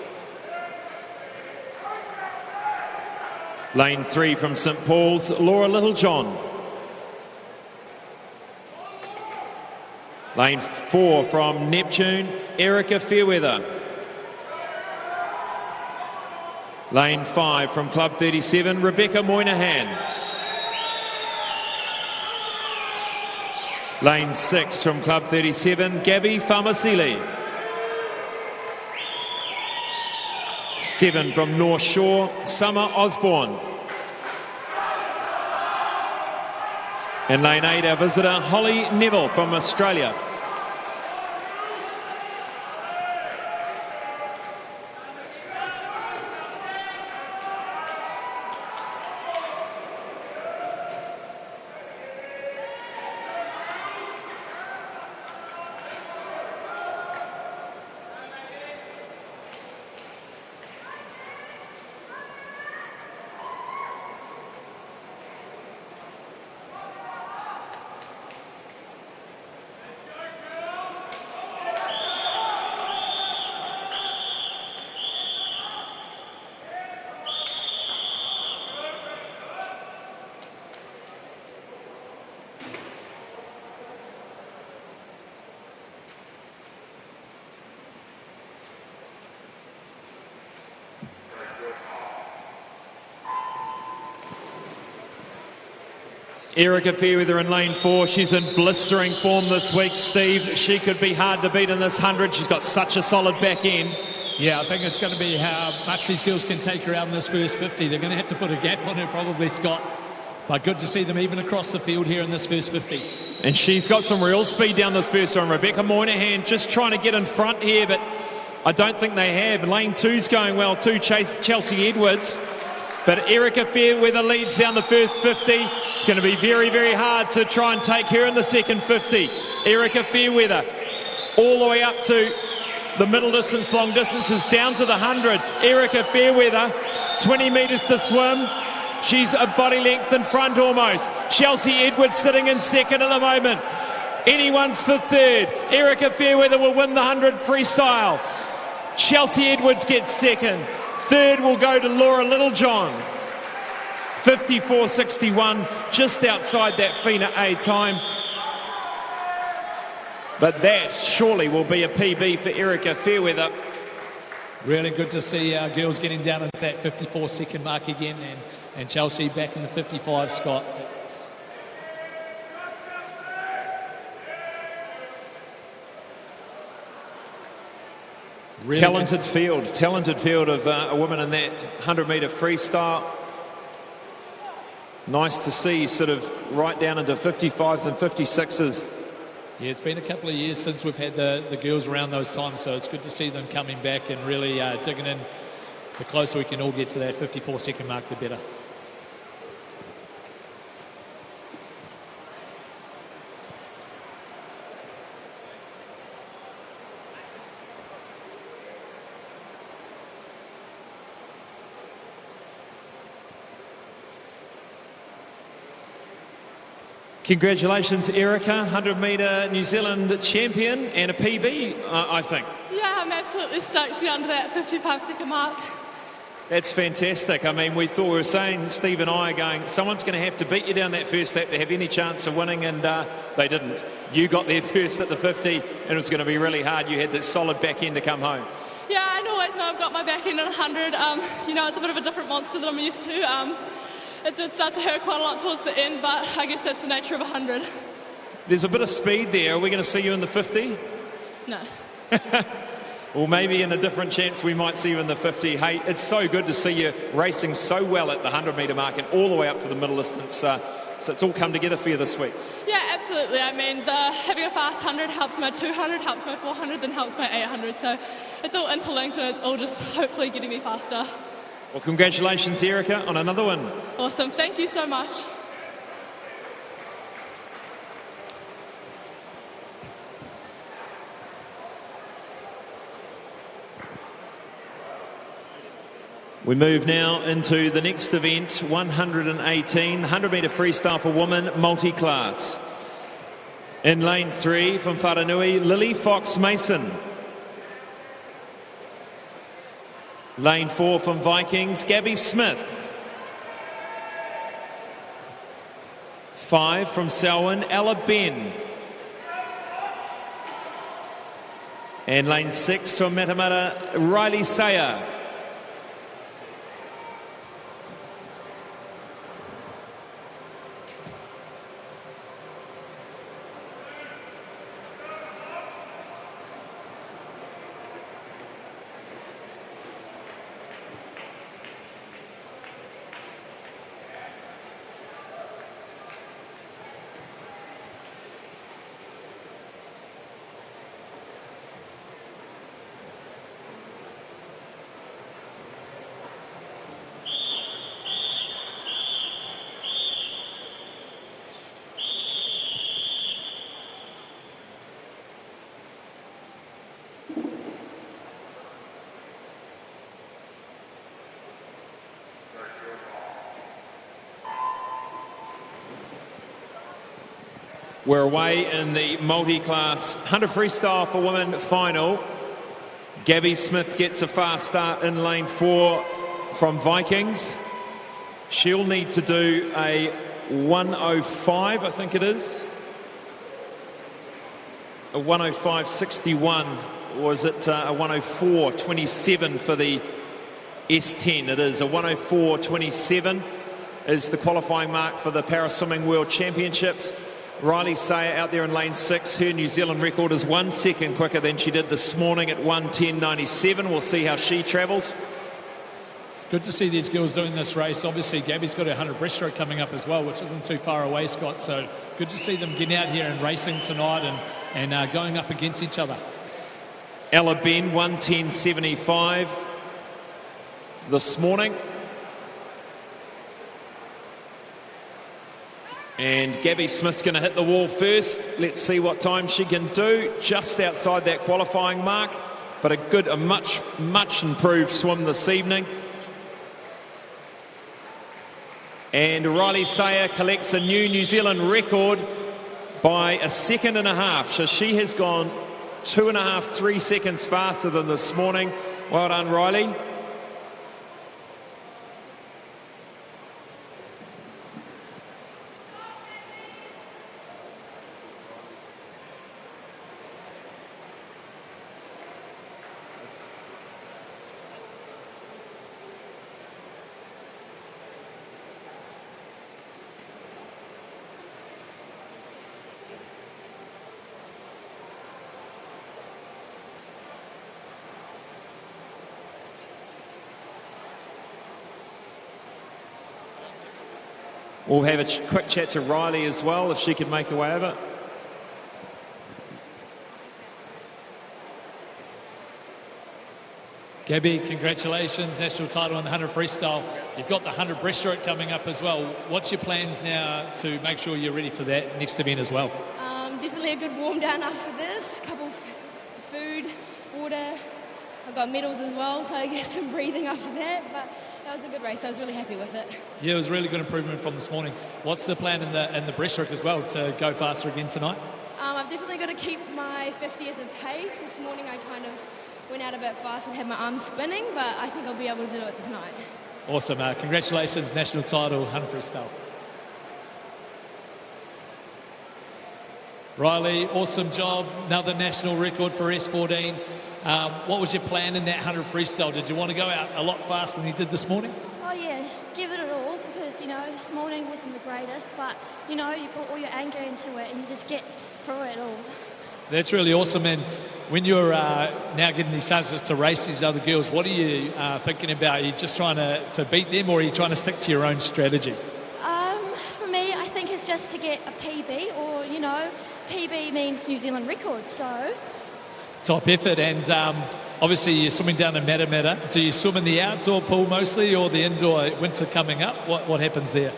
A: Lane 3 from St Paul's, Laura Littlejohn. Lane 4 from Neptune, Erica Fairweather. Lane 5 from Club 37, Rebecca Moynihan. Lane 6 from Club 37, Gabby Farmasili. 7 from North Shore, Summer Osborne. In lane 8, our visitor, Holly Neville from Australia. Erica Fairweather in lane 4. She's in blistering form this week, Steve. She could be hard to beat in this 100. She's got such a solid back end.
B: Yeah, I think it's going to be how much these girls can take her out in this first 50. They're going to have to put a gap on her probably, Scott. But good to see them even across the field here in this first 50.
A: And she's got some real speed down this first one. Rebecca Moynihan just trying to get in front here, but I don't think they have. Lane 2's going well too, Chelsea Edwards. But Erica Fairweather leads down the first 50. It's going to be very, very hard to try and take her in the second 50. Erica Fairweather all the way up to the middle distance, long distances, down to the 100. Erica Fairweather, 20 metres to swim. She's a body length in front almost. Chelsea Edwards sitting in second at the moment. Anyone's for third. Erica Fairweather will win the 100 freestyle. Chelsea Edwards gets second. Third will go to Laura Littlejohn. 54.61, just outside that FINA A time. But that surely will be a PB for Erica Fairweather.
B: Really good to see our girls getting down into that 54-second mark again, and Chelsea back in the 55, Scott.
A: Really talented field of a woman in that 100-metre freestyle. Nice to see, sort of right down into 55s and 56s.
B: Yeah, it's been a couple of years since we've had the girls around those times, so it's good to see them coming back and really digging in. The closer we can all get to that 54-second mark, the better.
A: Congratulations, Erica, 100-metre New Zealand champion and a PB, I think.
J: Yeah, I'm absolutely stoked to get under that 55-second mark.
A: That's fantastic. I mean, we were saying, Steve and I, going, someone's going to have to beat you down that first lap to have any chance of winning, and they didn't. You got there first at the 50, and it was going to be really hard. You had that solid back end to come home.
J: Yeah, I always know I've got my back end at 100. You know, it's a bit of a different monster that I'm used to. It did start to hurt quite a lot towards the end, but I guess that's the nature of 100.
A: There's a bit of speed there. Are we going to see you in the 50?
J: No.
A: Well, maybe in a different chance we might see you in the 50. Hey, it's so good to see you racing so well at the 100-metre mark and all the way up to the middle distance. So it's all come together for you this week.
J: Yeah, absolutely. I mean, having a fast 100 helps my 200, helps my 400, then helps my 800. So it's all interlinked, and it's all just hopefully getting me faster.
A: Well, congratulations, Erica, on another one.
J: Awesome. Thank you so much.
A: We move now into the next event, 118, 100-metre freestyle for women, multi-class. In lane 3 from Whanganui, Lily Fox-Mason. Lane 4 from Vikings, Gabby Smith. 5 from Selwyn, Ella Ben. And lane 6 from Matamata, Riley Sayer. We're away in the multi-class 100 freestyle for women final. Gabby Smith gets a fast start in lane 4 from Vikings. She'll need to do a 105, I think it is. A 105.61, or is it a 104.27 for the S10? It is a 104.27 is the qualifying mark for the Para Swimming World Championships. Riley Sayer out there in lane 6. Her New Zealand record is 1 second quicker than she did this morning at 1:10.97. We'll see how she travels.
B: It's good to see these girls doing this race. Obviously, Gabby's got her 100 breaststroke coming up as well, which isn't too far away, Scott. So good to see them getting out here and racing tonight and going up against each other.
A: Ella Ben, 1:10.75 this morning. And Gabby Smith's going to hit the wall first. Let's see what time she can do. Just outside that qualifying mark, but a much improved swim this evening. And Riley Sayer collects a new Zealand record by 1.5 seconds. So she has gone 2.5, 3 seconds faster than this morning. Well done, Riley. We'll have a quick chat to Riley as well, if she can make her way over.
B: Gabby, congratulations, national title in the 100 freestyle. You've got the 100 breaststroke coming up as well. What's your plans now to make sure you're ready for that next event as well?
K: Definitely a good warm down after this. Couple of food, water. I've got medals as well, so I get some breathing after that. But that was a good race. I was really happy with it.
B: Yeah, it was a really good improvement from this morning. What's the plan in the breaststroke as well to go faster again tonight?
K: I've definitely got to keep my 50 as a pace. This morning I kind of went out a bit fast and had my arms spinning, but I think I'll be able to do it tonight.
B: Awesome. Congratulations, national title, 100 freestyle. Riley, awesome job. Another national record for S14. What was your plan in that 100 freestyle? Did you want to go out a lot faster than you did this morning?
L: Oh yeah, give it all because, this morning wasn't the greatest, but, you put all your anger into it and you just get through it all.
B: That's really awesome. And when you're now getting these chances to race these other girls, what are you thinking about? Are you just trying to beat them, or are you trying to stick to your own strategy?
L: For me, I think it's just to get a PB, or, PB means New Zealand record, so...
B: Top effort. And obviously you're swimming down in Matamata. Do you swim in the outdoor pool mostly, or the indoor, winter coming up? What happens there?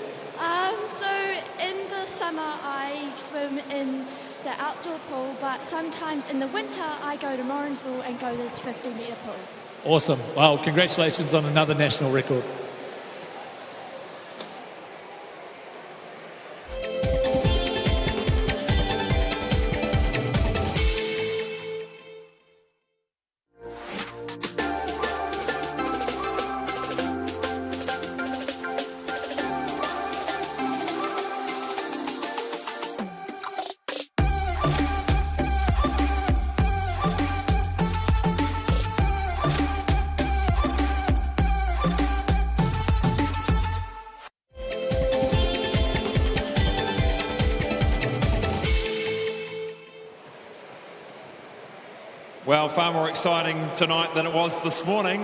L: So in the summer I swim in the outdoor pool, but sometimes in the winter I go to Morrinsville and go to the 50-metre pool.
B: Awesome. Well, congratulations on another national record.
A: Well, far more exciting tonight than it was this morning.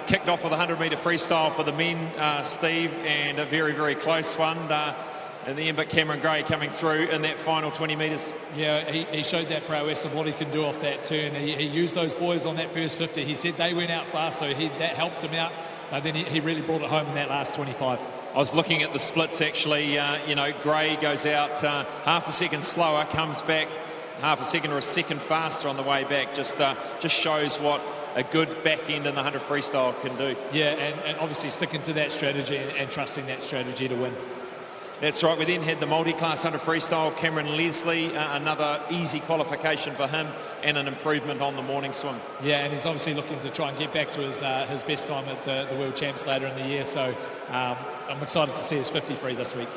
A: Kicked off with a 100-metre freestyle for the men, Steve, and a very, very close one. In the end, but Cameron Gray coming through in that final 20 metres.
B: Yeah, he showed that prowess of what he can do off that turn. He used those boys on that first 50. He said they went out fast, so that helped him out. Then he really brought it home in that last 25.
A: I was looking at the splits, actually. Gray goes out half a second slower, comes back half a second or a second faster on the way back. Just shows what a good back end in the 100 freestyle can do.
B: Yeah, and obviously sticking to that strategy and trusting that strategy to win.
A: That's right. We then had the multi-class 100 freestyle. Cameron Leslie, another easy qualification for him and an improvement on the morning swim.
B: Yeah, and he's obviously looking to try and get back to his best time at the World Champs later in the year. So I'm excited to see his 50 free this week.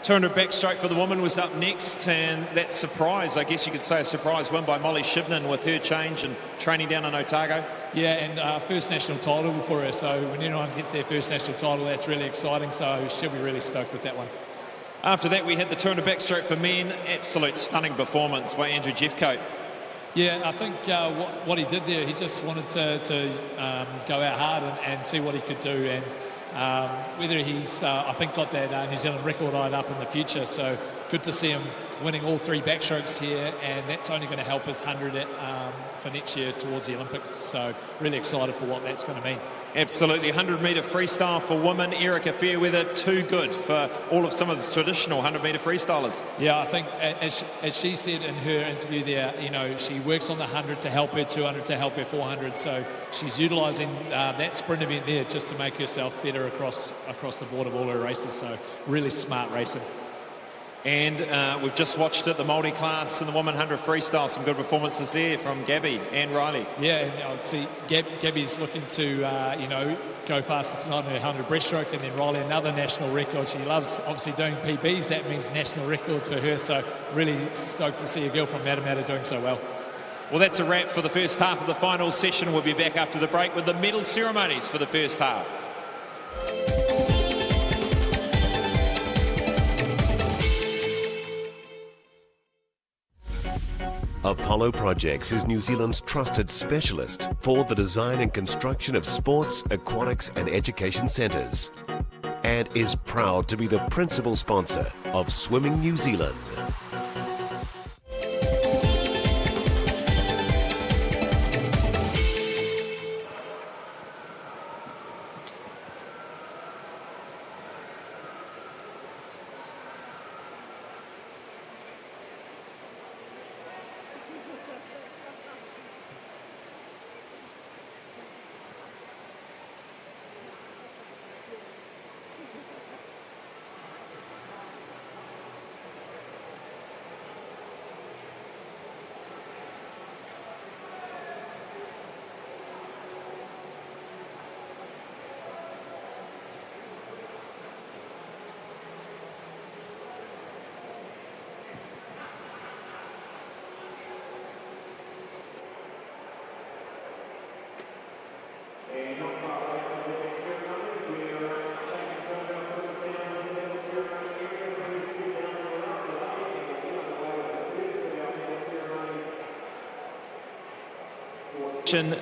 A: 200 backstroke for the woman was up next, and that surprise, I guess you could say a surprise win by Molly Shibnan with her change and training down in Otago.
B: Yeah, and first national title for her, so when anyone gets their first national title, that's really exciting, so she'll be really stoked with that one.
A: After that, we had the 200 backstroke for men. Absolute stunning performance by Andrew Jeffcoat.
B: Yeah, I think what he did there, he just wanted to go out hard and see what he could do, and whether he's, I think, got that New Zealand record eyed up in the future. So good to see him winning all 3 backstrokes here, and that's only going to help his 100 for next year towards the Olympics. So really excited for what that's going to mean.
A: Absolutely. 100-metre freestyle for women. Erica Fairweather, too good for all of some of the traditional 100-metre freestylers.
B: Yeah, I think as she said in her interview there, you know, she works on the 100 to help her 200 to help her 400. So she's utilising that sprint event there just to make herself better across the board of all her races. So really smart racing.
A: And we've just watched it, the multi-class and the woman 100 freestyle. Some good performances there from Gabby and Riley.
B: Yeah, and obviously Gabby's looking to, go faster tonight in her 100 breaststroke, and then Riley another national record. She loves obviously doing PBs. That means national records for her. So really stoked to see a girl from Matamata doing so well.
A: Well, that's a wrap for the first half of the final session. We'll be back after the break with the medal ceremonies for the first half.
D: Apollo Projects is New Zealand's trusted specialist for the design and construction of sports, aquatics and education centres, and is proud to be the principal sponsor of Swimming New Zealand.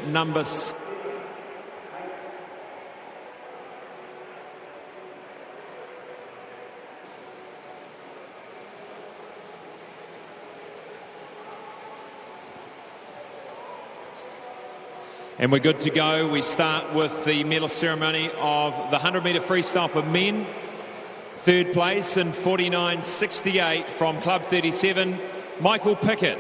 A: Number and we're good to go. We start with the medal ceremony of the 100-metre freestyle for men. Third place in 49.68 from Club 37, Michael Pickett.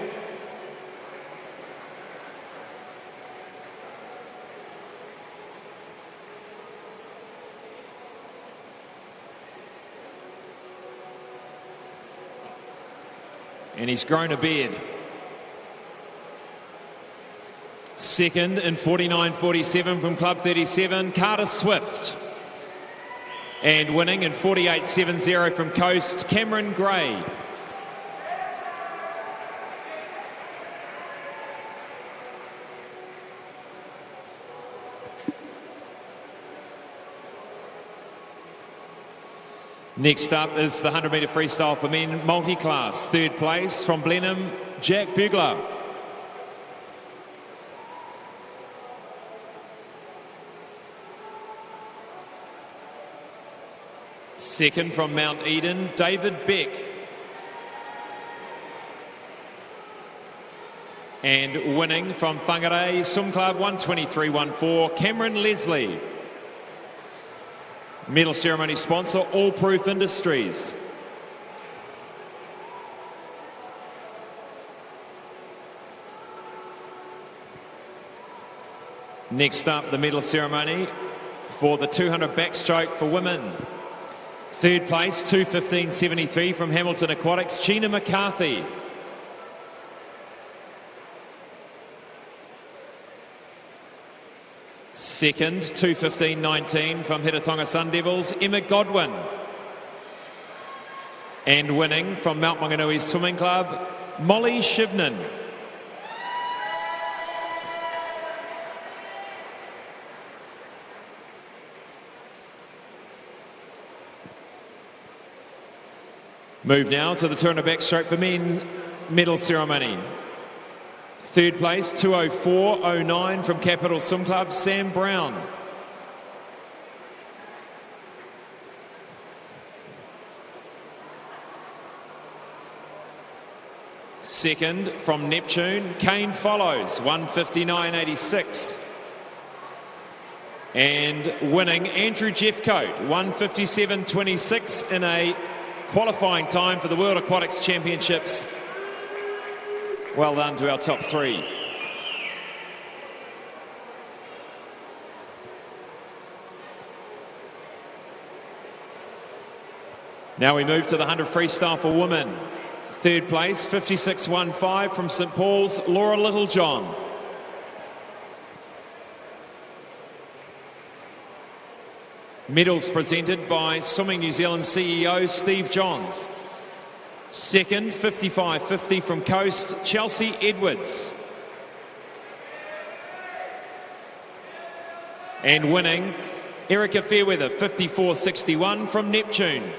A: And he's grown a beard. Second in 49.47 from Club 37, Carter Swift. And winning in 48.70 from Coast, Cameron Gray. Next up is the 100-metre freestyle for men multi-class. Third place from Blenheim, Jack Bugler. Second from Mount Eden, David Beck. And winning from Whangarei, Swim Club 123.14, Cameron Leslie. Medal ceremony sponsor, All Proof Industries. Next up, the medal ceremony for the 200 backstroke for women. Third place, 2:15.73 from Hamilton Aquatics, Gina McCarthy. Second, 2:15.19 from Hitatonga Sun Devils, Emma Godwin. And winning from Mount Maunganui Swimming Club, Molly Shivnan. Move now to the 200 backstroke for men medal ceremony. Third place, 2:04.09 from Capital Swim Club, Sam Brown. Second from Neptune, Kane follows, 1:59.86. And winning, Andrew Jeffcoat, 1:57.26 in a qualifying time for the World Aquatics Championships. Well done to our top three. Now we move to the 100 freestyle for women. Third place, 56.15 from St Paul's, Laura Littlejohn. Medals presented by Swimming New Zealand CEO Steve Johns. Second, 55.50 from Coast, Chelsea Edwards. And winning, Erica Fairweather, 54.61 from Neptune.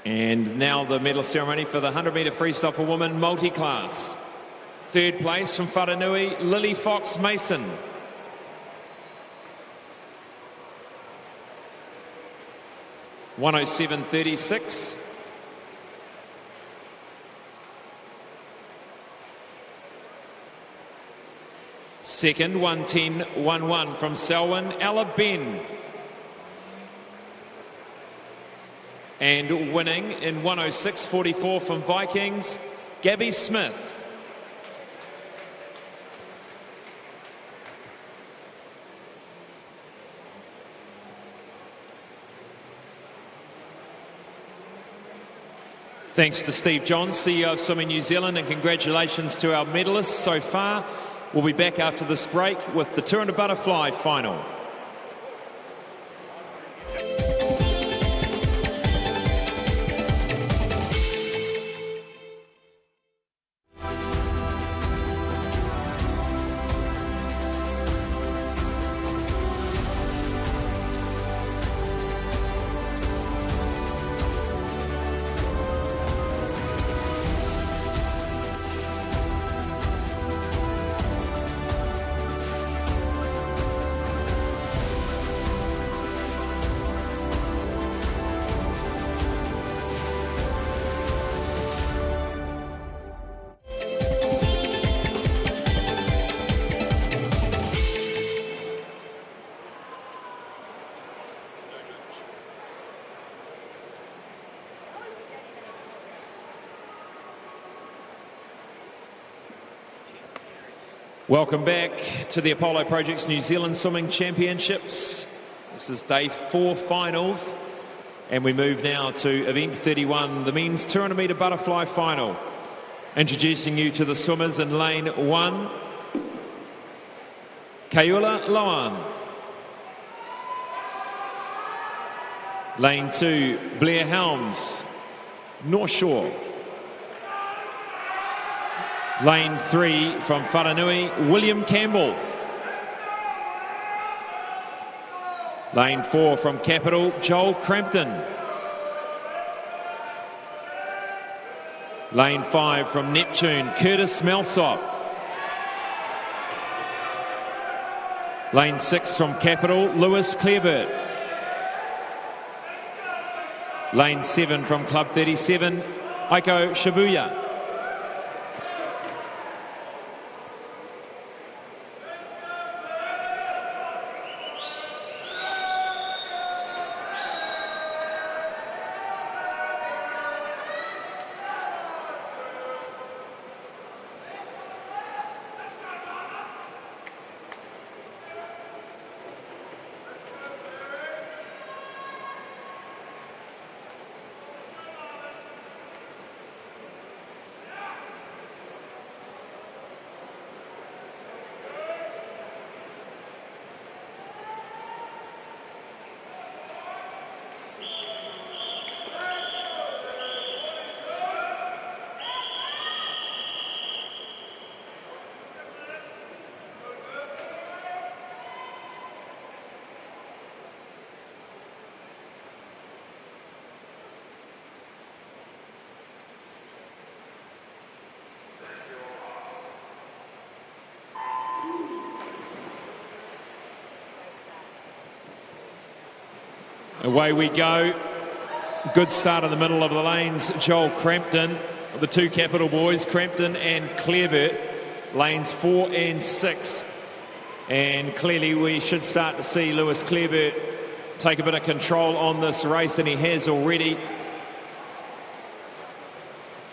A: And now the medal ceremony for the 100-metre freestyle for women multi-class. Third place from Whanganui, Lily Fox Mason. (1:07.36). Second, 1:10.11 from Selwyn, Ella Ben. And winning in 1:06.44 from Vikings, Gabby Smith. Thanks to Steve Johns, CEO of Swimming New Zealand, and congratulations to our medalists so far. We'll be back after this break with the 200 butterfly final. Welcome back to the Apollo Project's New Zealand Swimming Championships. This is day 4 finals, and we move now to event 31, the men's 200-metre butterfly final. Introducing you to the swimmers in lane 1, Kayula Loan. Lane 2, Blair Helms, North Shore. Lane 3 from Whanganui, William Campbell. Lane 4 from Capital, Joel Crampton. Lane 5 from Neptune, Curtis Melsop. Lane 6 from Capital, Lewis Clareburt. Lane 7 from Club 37, Aiko Shibuya. Away we go. Good start in the middle of the lanes. Joel Crampton, the two Capital boys, Crampton and Clareburt, lanes 4 and 6. And clearly we should start to see Lewis Clareburt take a bit of control on this race, and he has already.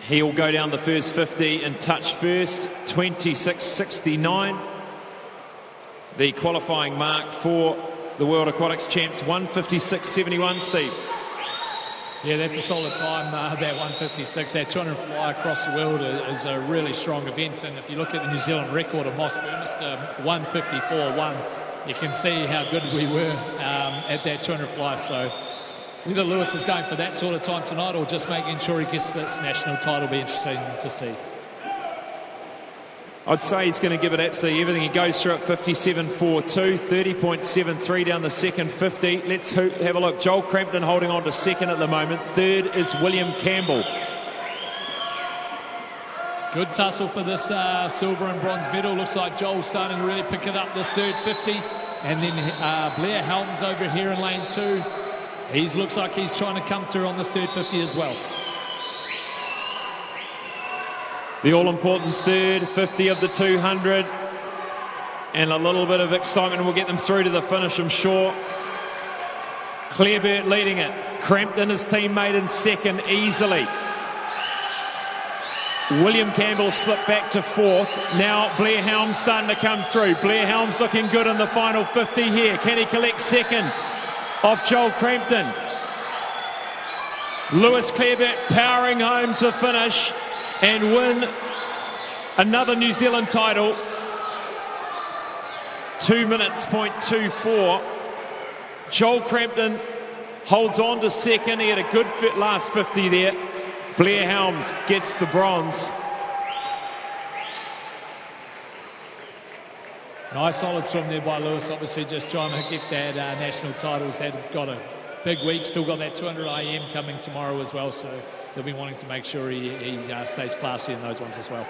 A: He'll go down the first 50 and touch first, 26.69. The qualifying mark for the World Aquatics Champs, 156.71, Steve.
B: Yeah, that's a solid time, that 156. That 200 fly across the world is a really strong event. And if you look at the New Zealand record of Moss Burmester, 154.1, you can see how good we were at that 200 fly. So whether Lewis is going for that sort of time tonight or just making sure he gets this national title will be interesting to see.
A: I'd say he's going to give it absolutely everything. He goes through at 57.42, 30.73 down the second 50. Let's have a look. Joel Crampton holding on to second at the moment. Third is William Campbell.
B: Good tussle for this silver and bronze medal. Looks like Joel's starting to really pick it up this third 50. And then Blair Helms over here in lane 2. He looks like he's trying to come through on this third 50 as well.
A: The all-important third 50 of the 200. And a little bit of excitement will get them through to the finish, I'm sure. Clareburt leading it. Crampton, his teammate, in second easily. William Campbell slipped back to fourth. Now Blair Helms starting to come through. Blair Helms looking good in the final 50 here. Can he collect second off Joel Crampton? Lewis Clareburt powering home to finish and win another New Zealand title. 2 minutes, .24. Joel Crampton holds on to second. He had a good fit last 50 there. Blair Helms gets the bronze.
B: Nice solid swim there by Lewis. Obviously just trying to get that national titles. Had got a big week. Still got that 200 IM coming tomorrow as well. So he'll be wanting to make sure he stays classy in those ones as well.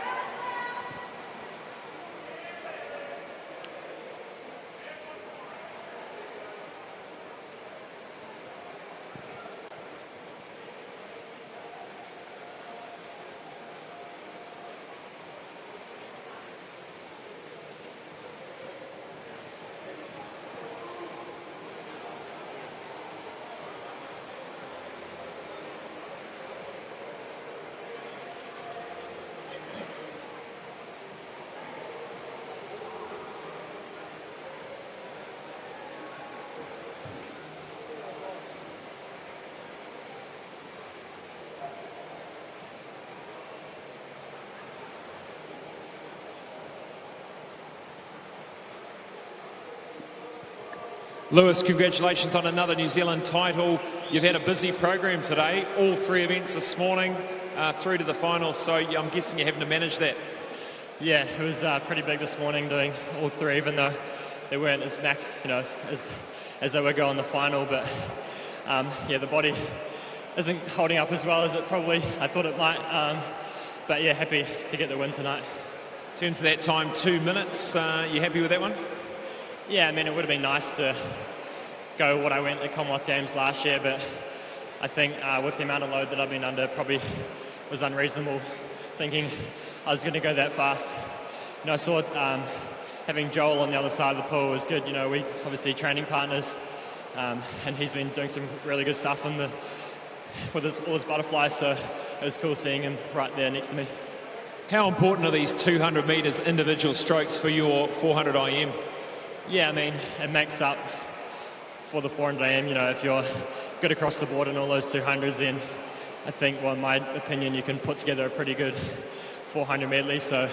A: Lewis, congratulations on another New Zealand title. You've had a busy program today, all 3 events this morning, through to the finals, so I'm guessing you're having to manage that.
M: Yeah, it was pretty big this morning doing all 3, even though they weren't as max, as they were going the final, but yeah, the body isn't holding up as well as it probably I thought it might, but yeah, happy to get the win tonight.
A: In terms of that time, 2 minutes, you happy with that one?
M: Yeah, I mean, it would have been nice to go what I went at Commonwealth Games last year, but I think with the amount of load that I've been under, probably was unreasonable thinking I was going to go that fast. I saw having Joel on the other side of the pool was good. We obviously training partners, and he's been doing some really good stuff with all his butterflies, so it was cool seeing him right there next to me.
A: How important are these 200 metres individual strokes for your 400 IM?
M: Yeah, I mean, it makes up for the 400 IM. If you're good across the board in all those 200s, then I think, well, in my opinion, you can put together a pretty good 400 medley. So,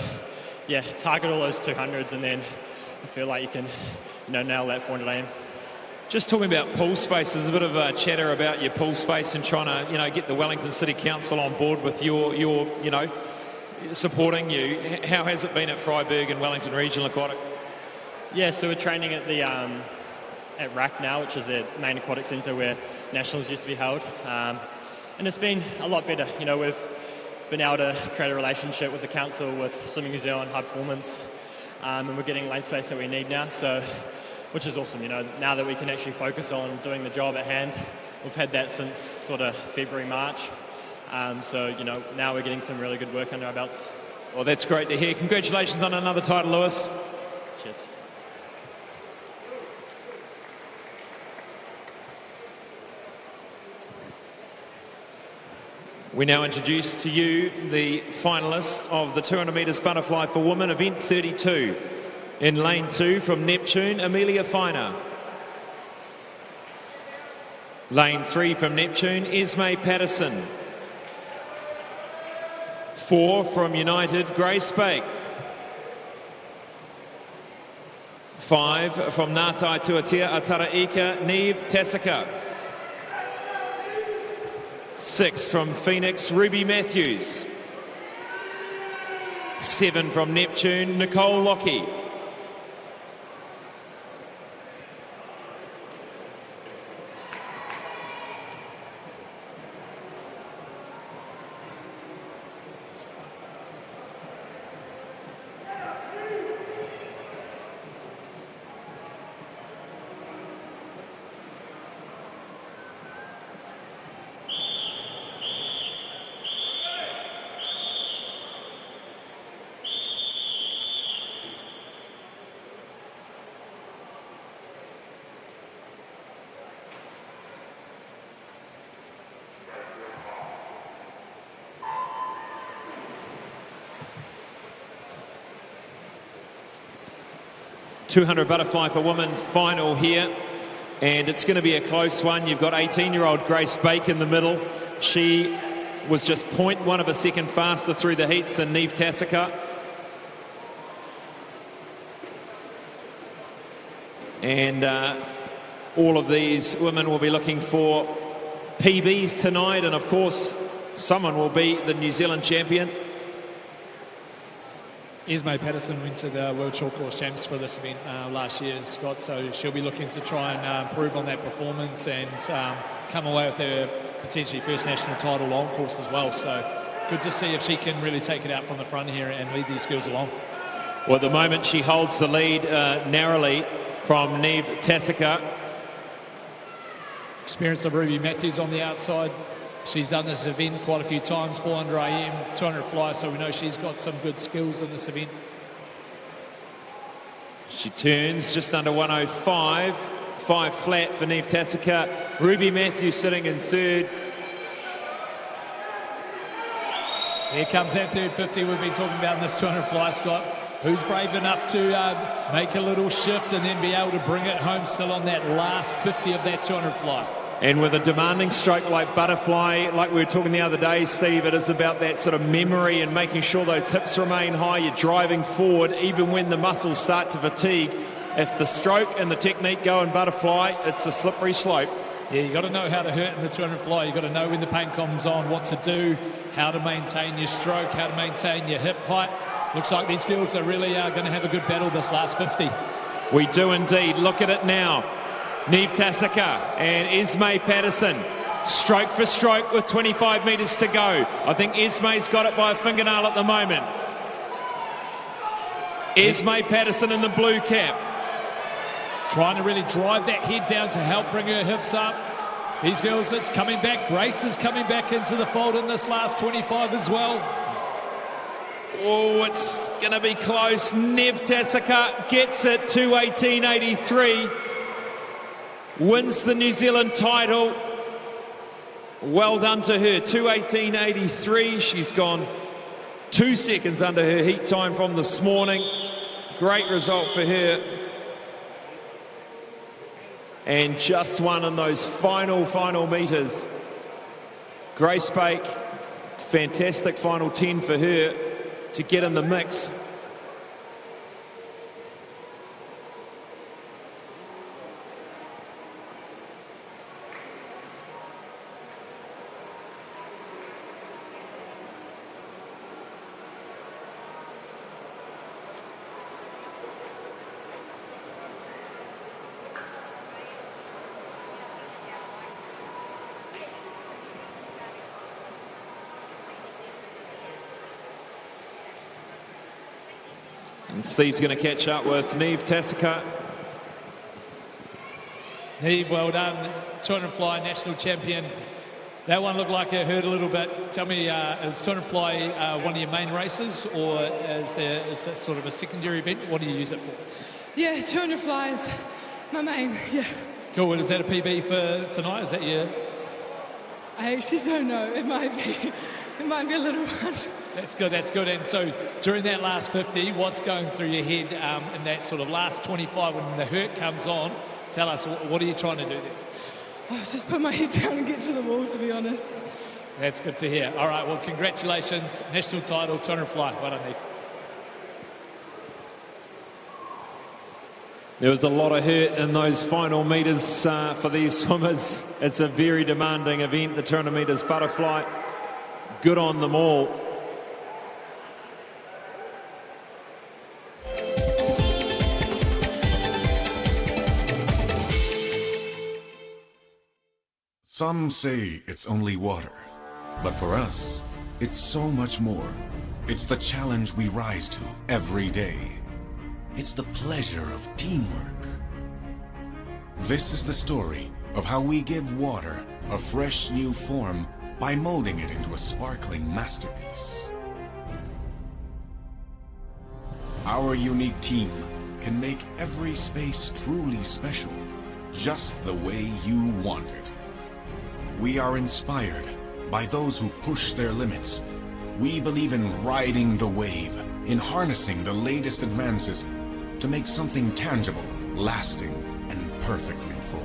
M: yeah, target all those 200s, and then I feel like you can, nail that 400 IM.
A: Just talking about pool space, there's a bit of a chatter about your pool space and trying to, get the Wellington City Council on board with your supporting you. How has it been at Freiburg and Wellington Regional Aquatic?
M: Yeah, so we're training at the at RAC now, which is the main aquatic centre where nationals used to be held, and it's been a lot better. We've been able to create a relationship with the council, with Swimming New Zealand, High Performance, and we're getting lane space that we need now. So which is awesome. You know, now that we can actually focus on doing the job at hand. We've had that since sort of February, March. So, you know, now we're getting some really good work under our belts.
A: Well, that's great to hear. Congratulations on another title, Lewis.
M: Cheers.
A: We now introduce to you the finalists of the 200 metres butterfly for women, event 32. In lane 2 from Neptune, Amelia Feiner. Lane 3 from Neptune, Esme Patterson. 4 from United, Grace Bake. 5 from Ngātai Tuatea Ataraika, Neve Tasika. 6 from Phoenix, Ruby Matthews. 7 from Neptune, Nicole Lockie. .200 butterfly for women final here, and it's going to be a close one. You've got 18-year-old Grace Bake in the middle. She was just 0.1 of a second faster through the heats than Neve Tasika. And all of these women will be looking for PBs tonight, and of course someone will be the New Zealand champion.
B: Esme Patterson went to the World Short Course Champs for this event last year, Scott, so she'll be looking to try and improve on that performance and come away with her potentially first national title long course as well. So good to see if she can really take it out from the front here and lead these girls along.
A: Well, at the moment she holds the lead narrowly from Neve Tasika.
B: Experience of Ruby Matthews on the outside. She's done this event quite a few times, 400 AM, 200 fly, so we know she's got some good skills in this event.
A: She turns just under 105, 5 flat for Neve Tasika. Ruby Matthews sitting in third.
B: Here comes that third 50 we've been talking about in this 200 fly, Scott. Who's brave enough to make a little shift and then be able to bring it home still on that last 50 of that 200 fly?
A: And with a demanding stroke like butterfly, like we were talking the other day, Steve, it is about that sort of memory and making sure those hips remain high. You're driving forward even when the muscles start to fatigue. If the stroke and the technique go in butterfly, it's a slippery slope.
B: Yeah, you've got to know how to hurt in the 200 fly. You've got to know when the pain comes on, what to do, how to maintain your stroke, how to maintain your hip height. Looks like these girls are really going to have a good battle this last 50.
A: We do indeed. Look at it now. Neve Tasika and Esme Patterson, stroke for stroke with 25 metres to go. I think Esme's got it by a fingernail at the moment. Esme Patterson in the blue cap.
B: Trying to really drive that head down to help bring her hips up. These girls, it's coming back. Grace is coming back into the fold in this last 25 as well.
A: Oh, it's going to be close. Neve Tasika gets it, 2:18.83. Wins the New Zealand title. Well done to her, 2:18.83. She's gone 2 seconds under her heat time from this morning. Great result for her. And just one in those final metres. Grace Bake, fantastic final 10 for her to get in the mix. And Steve's going to catch up with Neve Tasika.
B: Neve, well done. 200 fly, national champion. That one looked like it hurt a little bit. Tell me, is 200 fly one of your main races, or is that sort of a secondary event? What do you use it for?
N: Yeah, 200 fly is my main, yeah.
B: Cool, and is that a PB for tonight? Is that your...
N: I actually don't know. It might be a little one.
B: That's good, that's good. And so during that last 50, what's going through your head in that sort of last 25 when the hurt comes on? Tell us, what are you trying to do there?
N: Oh, just put my head down and get to the wall, to be honest.
B: That's good to hear. All right, well, congratulations. National title, 200 fly. Well done, Neve.
A: There was a lot of hurt in those final metres for these swimmers. It's a very demanding event, the 200 metres butterfly. Good on them all.
I: Some say it's only water, but for us, it's so much more. It's the challenge we rise to every day. It's the pleasure of teamwork. This is the story of how we give water a fresh new form by molding it into a sparkling masterpiece. Our unique team can make every space truly special, just the way you want it. We are inspired by those who push their limits. We believe in riding the wave, in harnessing the latest advances to make something tangible, lasting, and perfectly formed.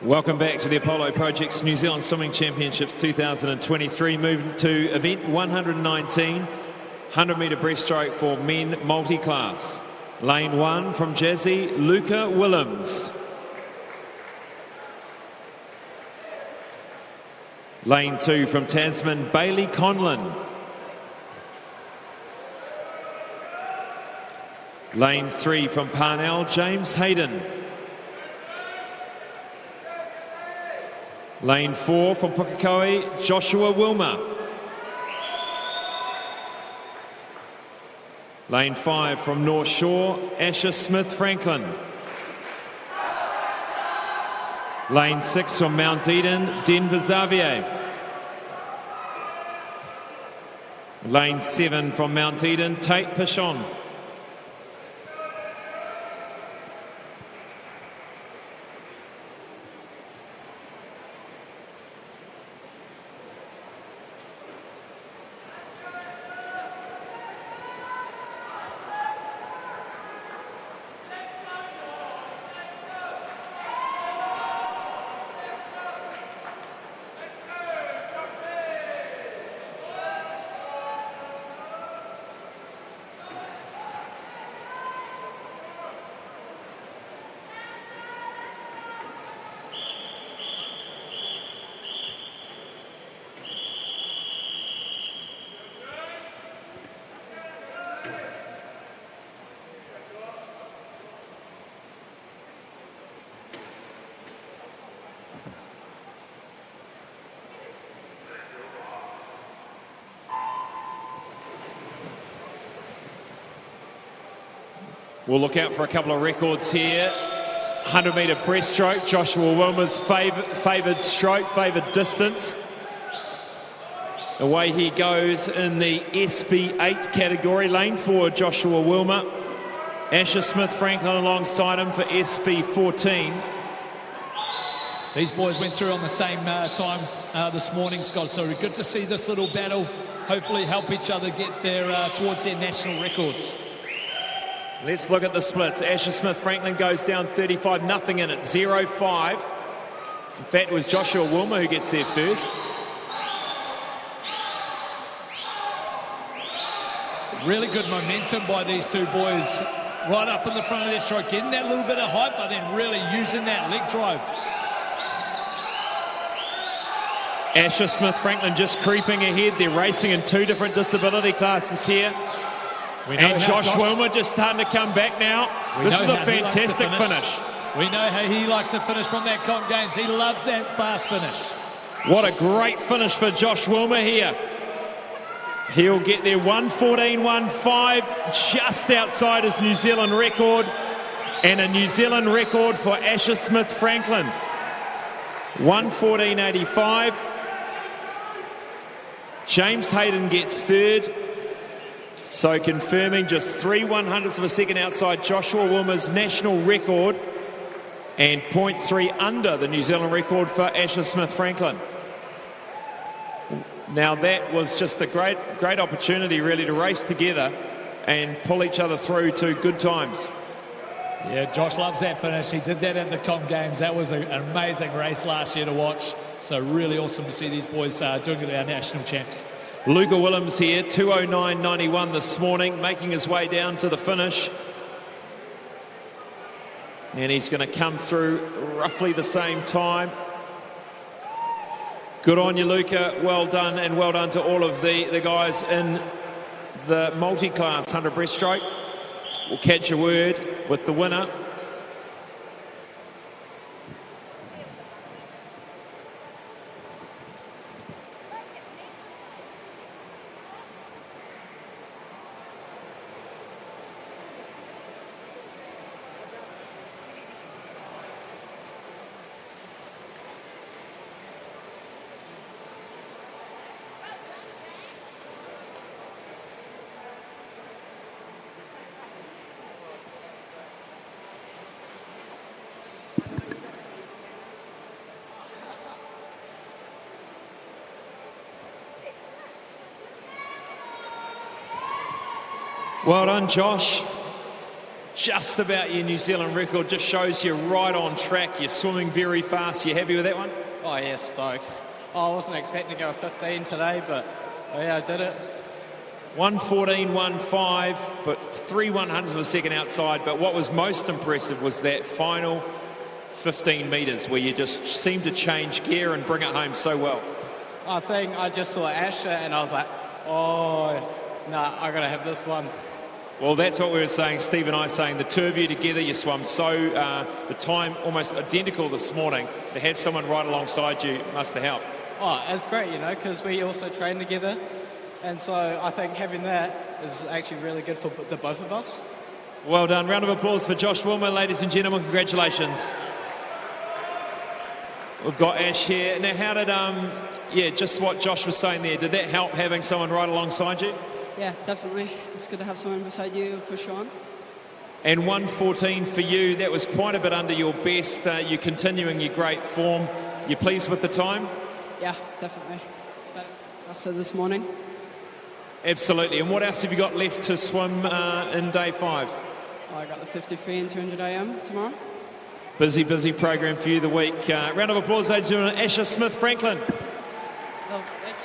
A: Welcome back to the Apollo Project's New Zealand Swimming Championships 2023. Moving to event 119, 100-metre breaststroke for men multi-class. Lane 1 from Jazzy, Luca Willems. Lane 2 from Tasman, Bailey Conlon. Lane 3 from Parnell, James Hayden. Lane 4 from Pukekohe, Joshua Wilmer. Lane 5 from North Shore, Asher Smith-Franklin. Lane 6 from Mount Eden, Denver Xavier. Lane 7 from Mount Eden, Tate Pichon. We'll look out for a couple of records here. 100-metre breaststroke, Joshua Wilmer's favoured stroke, favoured distance. Away he goes in the SB8 category. Lane 4, Joshua Wilmer. Asher Smith-Franklin alongside him for SB14.
B: These boys went through on the same time this morning, Scott, so good to see this little battle hopefully help each other get there towards their national records.
A: Let's look at the splits. Asher Smith-Franklin goes down 35, nothing in it, 0-5. In fact, it was Joshua Wilmer who gets there first.
B: Really good momentum by these two boys, right up in the front of their stroke, getting that little bit of height, but then really using that leg drive.
A: Asher Smith-Franklin just creeping ahead. They're racing in two different disability classes here. And Josh Wilmer just starting to come back now. This is a fantastic finish.
B: We know how he likes to finish from that comp games. He loves that fast finish.
A: What a great finish for Josh Wilmer here. He'll get there 1:14.15, just outside his New Zealand record, and a New Zealand record for Asher Smith-Franklin. 1:14.85. James Hayden gets third, so confirming just 3/100ths of a second outside Joshua Wilmer's national record and 0.3 under the New Zealand record for Asher Smith-Franklin. Now that was just a great opportunity really to race together and pull each other through to good times.
B: Yeah, Josh loves that finish. He did that at the Com Games. That was an amazing race last year to watch. So really awesome to see these boys doing it, our national champs.
A: Luca Willems here, 2:09.91 this morning, making his way down to the finish. And he's going to come through roughly the same time. Good on you, Luca. Well done, and well done to all of the guys in the multi-class 100 breaststroke. We'll catch a word with the winner. Well done, Josh. Just about your New Zealand record. Just shows you're right on track. You're swimming very fast. You happy with that one?
O: Oh, yeah, stoked. I wasn't expecting to go 15 today, but yeah, I did it.
A: 1:14.15, but 3/100ths of a second outside. But what was most impressive was that final 15 metres where you just seemed to change gear and bring it home so well.
O: I think I just saw Asher and I was like, oh, nah, I got to have this one.
A: Well, that's what we were saying, Steve and I, saying the two of you together, you swum so, the time almost identical this morning. To have someone right alongside you must have helped.
O: Oh, it's great, you know, because we also train together. And so I think having that is actually really good for the both of us.
A: Well done. Round of applause for Josh Wilmer, ladies and gentlemen. Congratulations. We've got Ash here. Now, how did, just what Josh was saying there, did that help having someone right alongside you?
P: Yeah, definitely. It's good to have someone beside you, push on.
A: And 1:14 for you, that was quite a bit under your best. You're continuing your great form. You pleased with the time?
P: Yeah, definitely. I said this morning.
A: Absolutely. And what else have you got left to swim in day 5?
P: I got the 53 and 200 AM tomorrow.
A: Busy program for you the week. Round of applause, ladies and gentlemen, Asher Smith-Franklin.
P: Oh, thank you.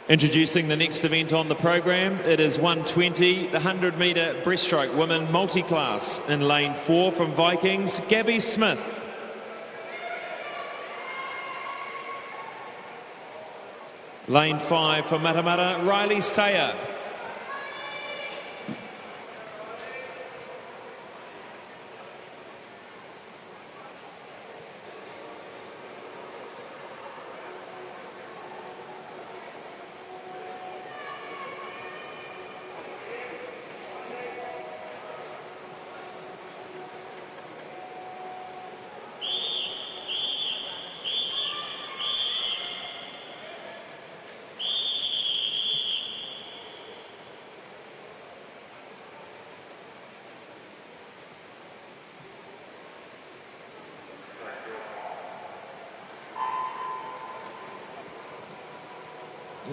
A: Introducing the next event on the program, it is 1:20, the 100-metre breaststroke women multi-class. In lane 4 from Vikings, Gabby Smith. Lane 5 for Matamata, Riley Sayer.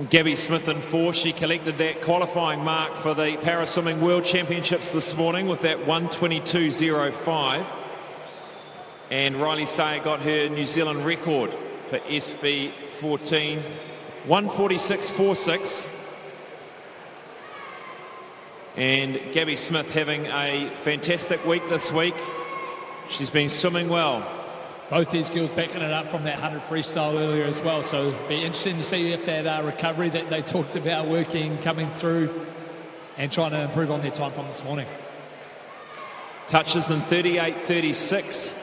A: Gabby Smith in 4, she collected that qualifying mark for the Paraswimming World Championships this morning with that 1:22.05. And Riley Sayer got her New Zealand record for SB14, 1:46.46. And Gabby Smith having a fantastic week this week. She's been swimming well.
B: Both these girls backing it up from that 100 freestyle earlier as well. So it'll be interesting to see if that recovery that they talked about working, coming through, and trying to improve on their time from this morning.
A: Touches in 38.36.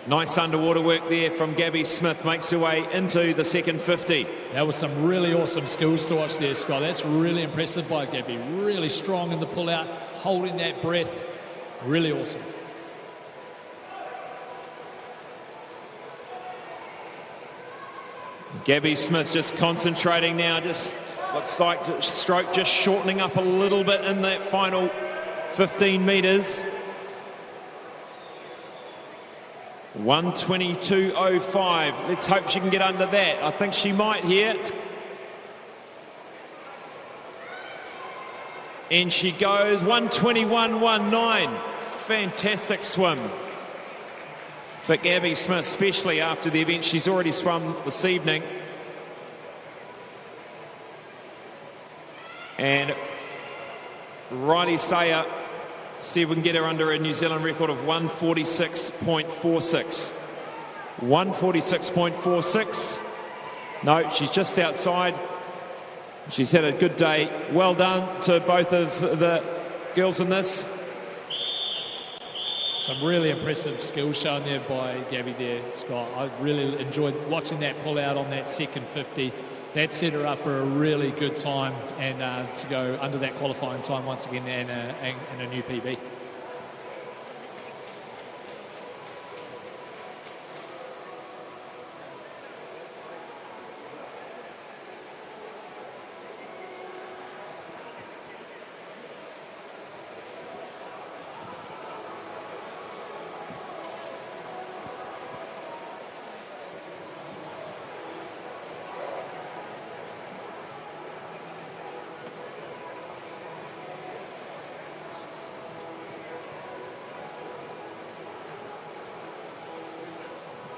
A: Nice underwater work there from Gabby Smith. Makes her way into the second 50.
B: That was some really awesome skills to watch there, Scott. That's really impressive by Gabby. Really strong in the pull-out, holding that breath. Really awesome.
A: Gabby Smith just concentrating now. Just looks like the stroke just shortening up a little bit in that final 15 metres. 1:22.05. Let's hope she can get under that. I think she might here. And she goes 1:21.19. Fantastic swim for Gabby Smith, especially after the event she's already swum this evening. And Riley Sayer, see if we can get her under a New Zealand record of 1:46.46. 1:46.46. No, she's just outside. She's had a good day. Well done to both of the girls in this.
B: Some really impressive skills shown there by Gabby there, Scott. I really enjoyed watching that pull out on that second 50. That set her up for a really good time, and to go under that qualifying time once again and a new PB.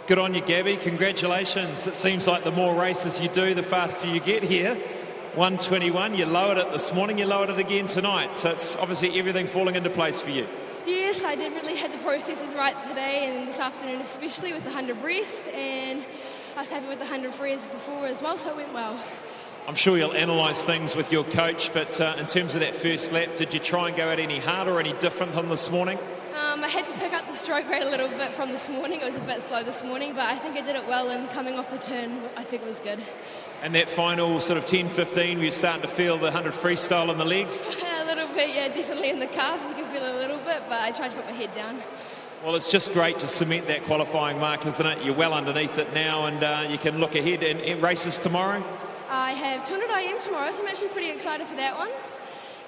A: Good on you, Gabby. Congratulations. It seems like the more races you do, the faster you get here. 1:21. You lowered it this morning. You lowered it again tonight. So it's obviously everything falling into place for you.
K: Yes, I definitely had the processes right today and this afternoon, especially with the 100 breast, and I was happy with the 100 free as before as well, so it went well.
A: I'm sure you'll analyse things with your coach, but in terms of that first lap, did you try and go out any harder or any different than this morning?
K: I had to pick up the stroke rate a little bit from this morning. It was a bit slow this morning, but I think I did it well, and coming off the turn, I think it was good.
A: And that final sort of 10-15, were you starting to feel the 100 freestyle in the legs?
K: A little bit, yeah, definitely in the calves. You can feel it a little bit, but I tried to put my head down.
A: Well, it's just great to cement that qualifying mark, isn't it? You're well underneath it now, and you can look ahead. And races tomorrow?
K: I have 200 IM tomorrow, so I'm actually pretty excited for that one.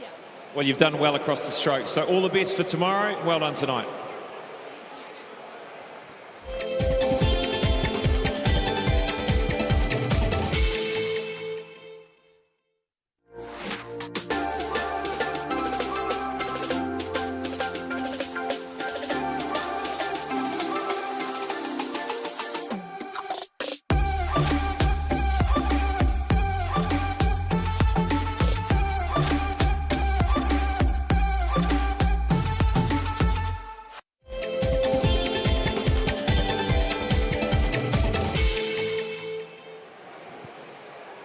K: Yeah.
A: Well, you've done well across the strokes, so all the best for tomorrow. Well done tonight.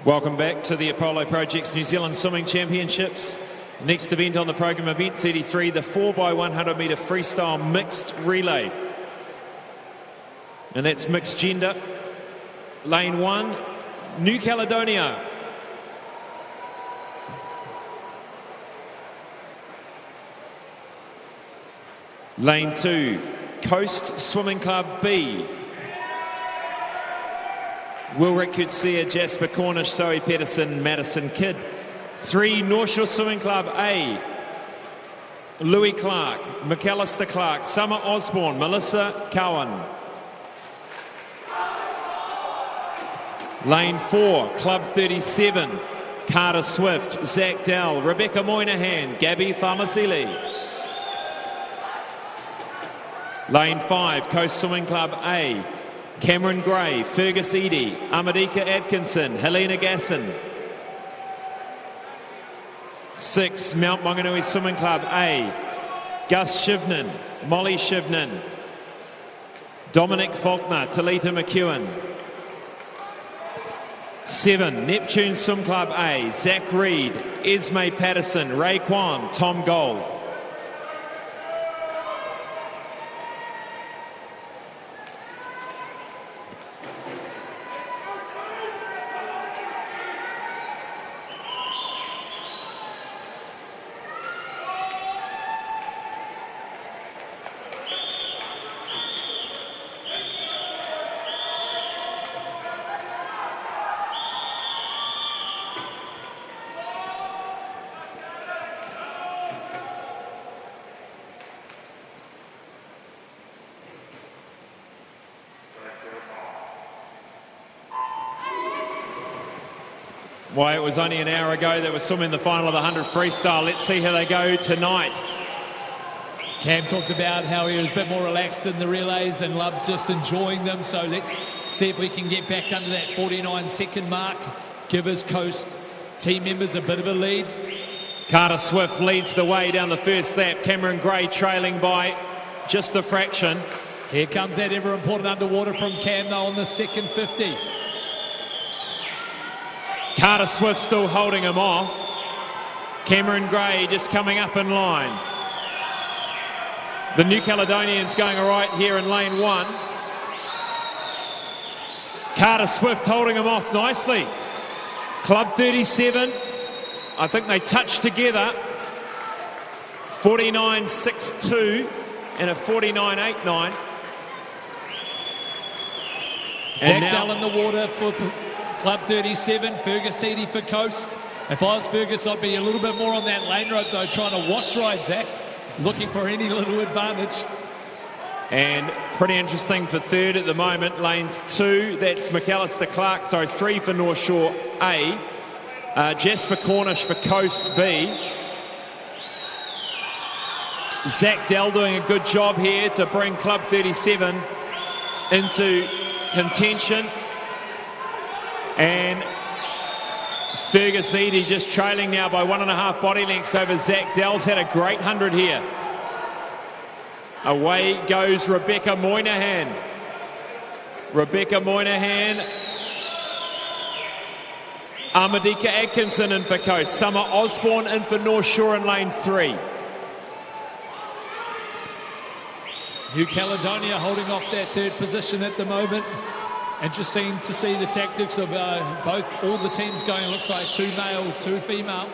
A: Welcome back to the Apollo Project's New Zealand Swimming Championships. Next event on the program, event 33, the 4x100 metre freestyle mixed relay. And that's mixed gender. Lane 1, New Caledonia. Lane 2, Coast Swimming Club B. Wilrick Coetzee, Jasper Cornish, Zoe Pedersen, Madison Kidd. 3, North Shore Swimming Club A. Louis Clark, McAllister Clark, Summer Osborne, Melissa Cowan. Lane 4, Club 37, Carter Swift, Zach Dell, Rebecca Moynihan, Gabby Farmasili. Lane 5, Coast Swimming Club A. Cameron Gray, Fergus Eadie, Amadika Atkinson, Helena Gasson. 6, Mount Maunganui Swimming Club A. Gus Shivnan, Molly Shivnan, Dominic Faulkner, Talita McEwen. 7, Neptune Swim Club A, Zach Reed, Esme Patterson, Ray Kwan, Tom Gold. Why, it was only an hour ago they were swimming the final of the 100 freestyle. Let's see how they go tonight.
B: Cam talked about how he was a bit more relaxed in the relays and loved just enjoying them. So let's see if we can get back under that 49-second mark. Give his Coast team members a bit of a lead.
A: Carter Swift leads the way down the first lap. Cameron Gray trailing by just a fraction.
B: Here comes that ever-important underwater from Cam, though, on the second 50.
A: Carter Swift still holding him off. Cameron Gray just coming up in line. The New Caledonians going all right here in lane 1. Carter Swift holding him off nicely. Club 37, I think they touched together. 49.62 and a 49.89.
B: Zach Dell in the water for Club 37, Fergus Eady for Coast. If I was Fergus, I'd be a little bit more on that lane rope, though, trying to wash ride Zach, looking for any little advantage.
A: And pretty interesting for third at the moment, lanes 2, that's McAllister Clark, 3 for North Shore A. Jasper Cornish for Coast B. Zach Dell doing a good job here to bring Club 37 into contention. And Fergus Eady just trailing now by 1.5 body lengths over Zach Dell's had a great 100 here. Away goes Rebecca Moynihan. Rebecca Moynihan. Amadika Atkinson in for Coast. Summer Osborne in for North Shore in lane 3.
B: New Caledonia holding off that third position at the moment. Interesting to see the tactics of all the teams going. Looks like 2 male, 2 female.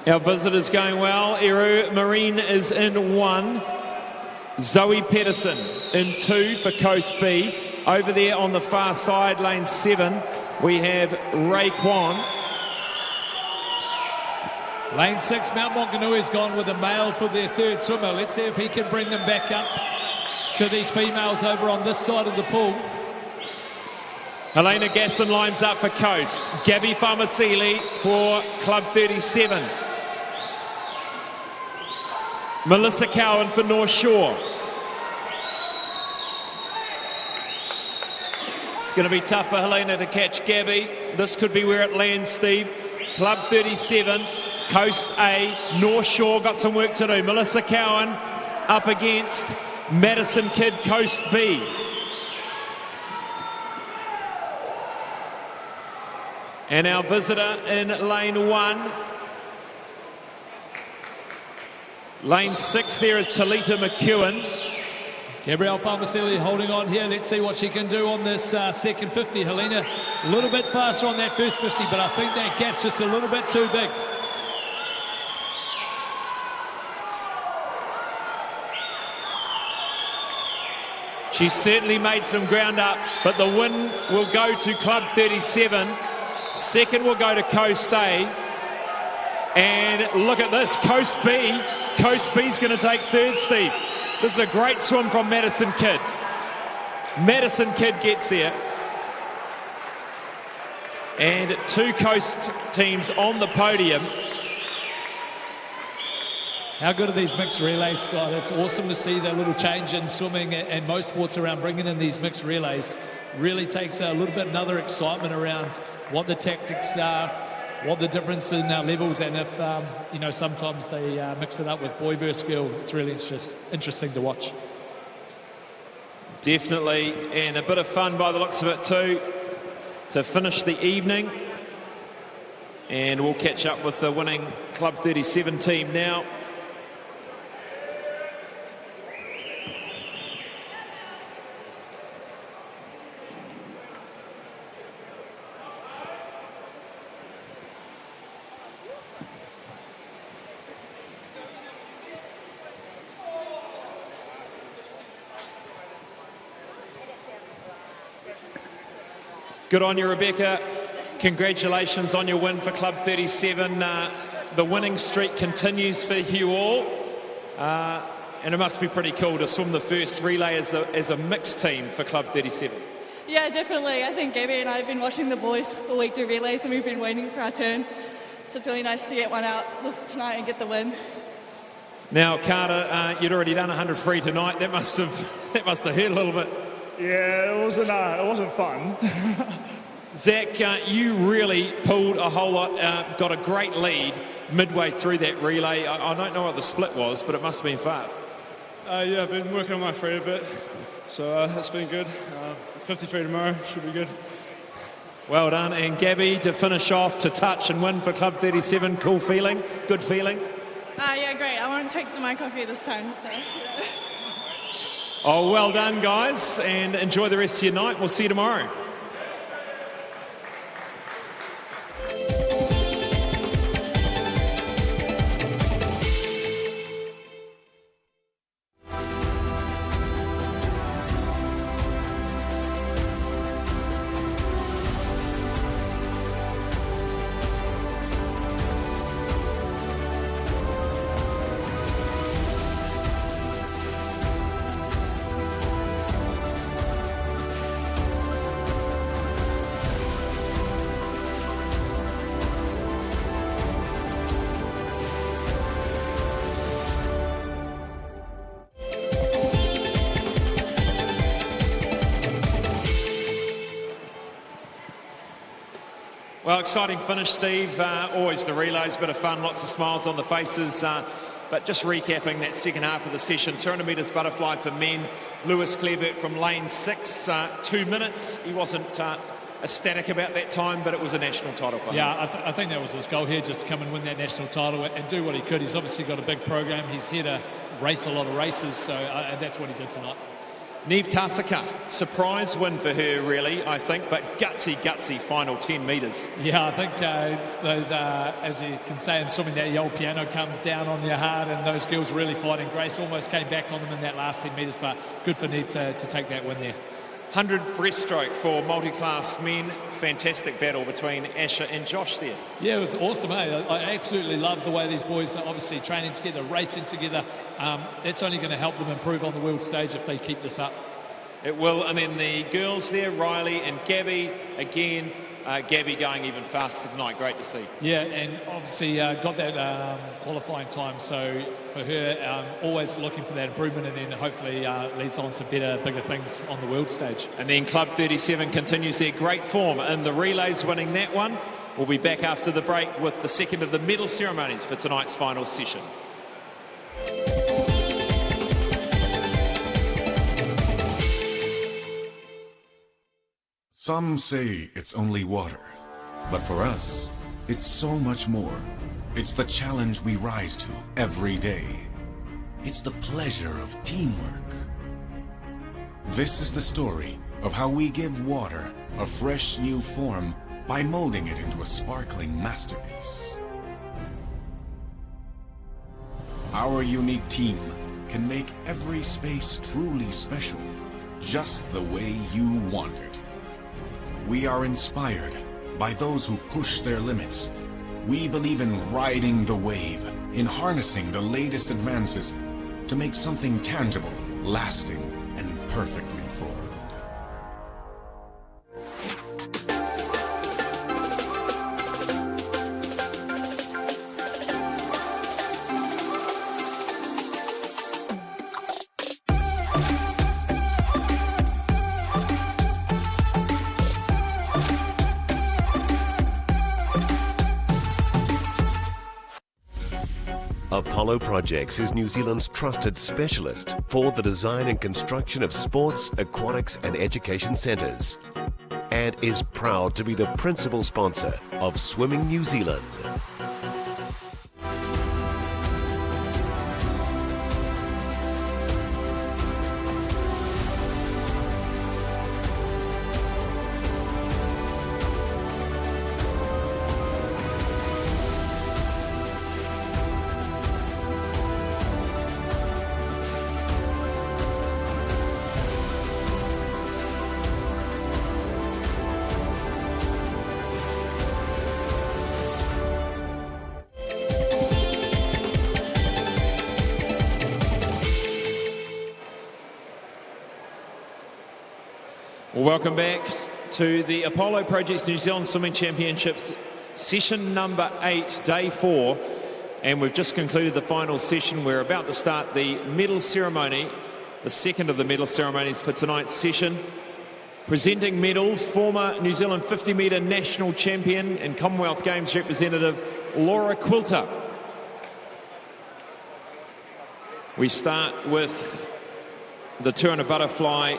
A: Our visitors going well. Eru Marine is in 1. Zoe Pedersen in 2 for Coast B. Over there on the far side, lane 7, we have Ray Kwan.
B: Lane 6, Mount Maunganui's gone with a male for their third swimmer. Let's see if he can bring them back up to these females over on this side of the pool.
A: Helena Gasson lines up for Coast. Gabby Farmasili for Club 37. Melissa Cowan for North Shore. It's going to be tough for Helena to catch Gabby. This could be where it lands, Steve. Club 37, Coast A, North Shore got some work to do. Melissa Cowan up against Madison Kidd, Coast B. And our visitor in lane 1. Lane 6 there is Talita McEwen.
B: Gabrielle Farmasili holding on here. Let's see what she can do on this second 50. Helena a little bit faster on that first 50, but I think that gap's just a little bit too big.
A: She's certainly made some ground up, but the win will go to Club 37. Second will go to Coast A. And look at this, Coast B. Coast B's going to take third, Steve. This is a great swim from Madison Kidd. Madison Kidd gets there. And 2 Coast teams on the podium.
B: How good are these mixed relays, Scott? It's awesome to see that little change in swimming and most sports around bringing in these mixed relays. Really takes a little bit another excitement around what the tactics are, what the difference in levels, and if sometimes they mix it up with boy versus girl. It's really interesting to watch.
A: Definitely, and a bit of fun by the looks of it too, to finish the evening. And we'll catch up with the winning Club 37 team now. Good on you, Rebecca. Congratulations on your win for Club 37. The winning streak continues for you all. And it must be pretty cool to swim the first relay as a mixed team for Club 37.
J: Yeah, definitely. I think Gabby and I have been watching the boys all week do relays, and we've been waiting for our turn. So it's really nice to get one out tonight and get the win.
A: Now, Carter, you'd already done 100 free tonight. That must have hurt a little bit.
Q: Yeah, it wasn't fun.
A: Zach, you really pulled a whole lot, got a great lead midway through that relay. I don't know what the split was, but it must have been fast.
Q: Yeah, I've been working on my free a bit, so that's been good. 53 tomorrow should be good.
A: Well done. And Gabby, to finish off, to touch and win for Club 37, cool feeling, good feeling?
J: Yeah, great. I won't take the mic off you this time. So.
A: Oh, well done, guys, and enjoy the rest of your night. We'll see you tomorrow. Well, exciting finish, Steve. Always the relays, bit of fun, lots of smiles on the faces. But just recapping that second half of the session, 200 metres butterfly for men. Lewis Clarebert from lane 6, 2 minutes. He wasn't ecstatic about that time, but it was a national title for him.
B: Yeah, I think that was his goal here, just to come and win that national title and do what he could. He's obviously got a big program. He's here to race a lot of races, so and that's what he did tonight.
A: Neve Tasaka, surprise win for her, really, I think, but gutsy final 10 metres.
B: Yeah, I think it's those, as you can say in swimming, that old piano comes down on your heart, and those girls really fighting. Grace almost came back on them in that last 10 metres, but good for Neve to take that win there.
A: 100 breaststroke for multi-class men. Fantastic battle between Asher and Josh there.
B: Yeah, it was awesome, eh? I absolutely love the way these boys are obviously training together, racing together. That's only going to help them improve on the world stage if they keep this up.
A: It will. And then the girls there, Riley and Gabby, again, Gabby going even faster tonight. Great to see.
B: Yeah, and obviously got that qualifying time. So for her, always looking for that improvement, and then hopefully leads on to better, bigger things on the world stage.
A: And then Club 37 continues their great form in the relays, winning that one. We'll be back after the break with the second of the medal ceremonies for tonight's final session.
I: Some say it's only water, but for us, it's so much more. It's the challenge we rise to every day. It's the pleasure of teamwork. This is the story of how we give water a fresh new form by molding it into a sparkling masterpiece. Our unique team can make every space truly special, just the way you want it. We are inspired by those who push their limits. We believe in riding the wave, in harnessing the latest advances to make something tangible, lasting, and perfectly formed.
D: Apollo Projects is New Zealand's trusted specialist for the design and construction of sports, aquatics and education centres, and is proud to be the principal sponsor of Swimming New Zealand.
A: Welcome back to the Apollo Projects New Zealand Swimming Championships, session number 8, day 4. And we've just concluded the final session. We're about to start the medal ceremony, the second of the medal ceremonies for tonight's session. Presenting medals, former New Zealand 50-metre national champion and Commonwealth Games representative, Laura Quilter. We start with the 200 butterfly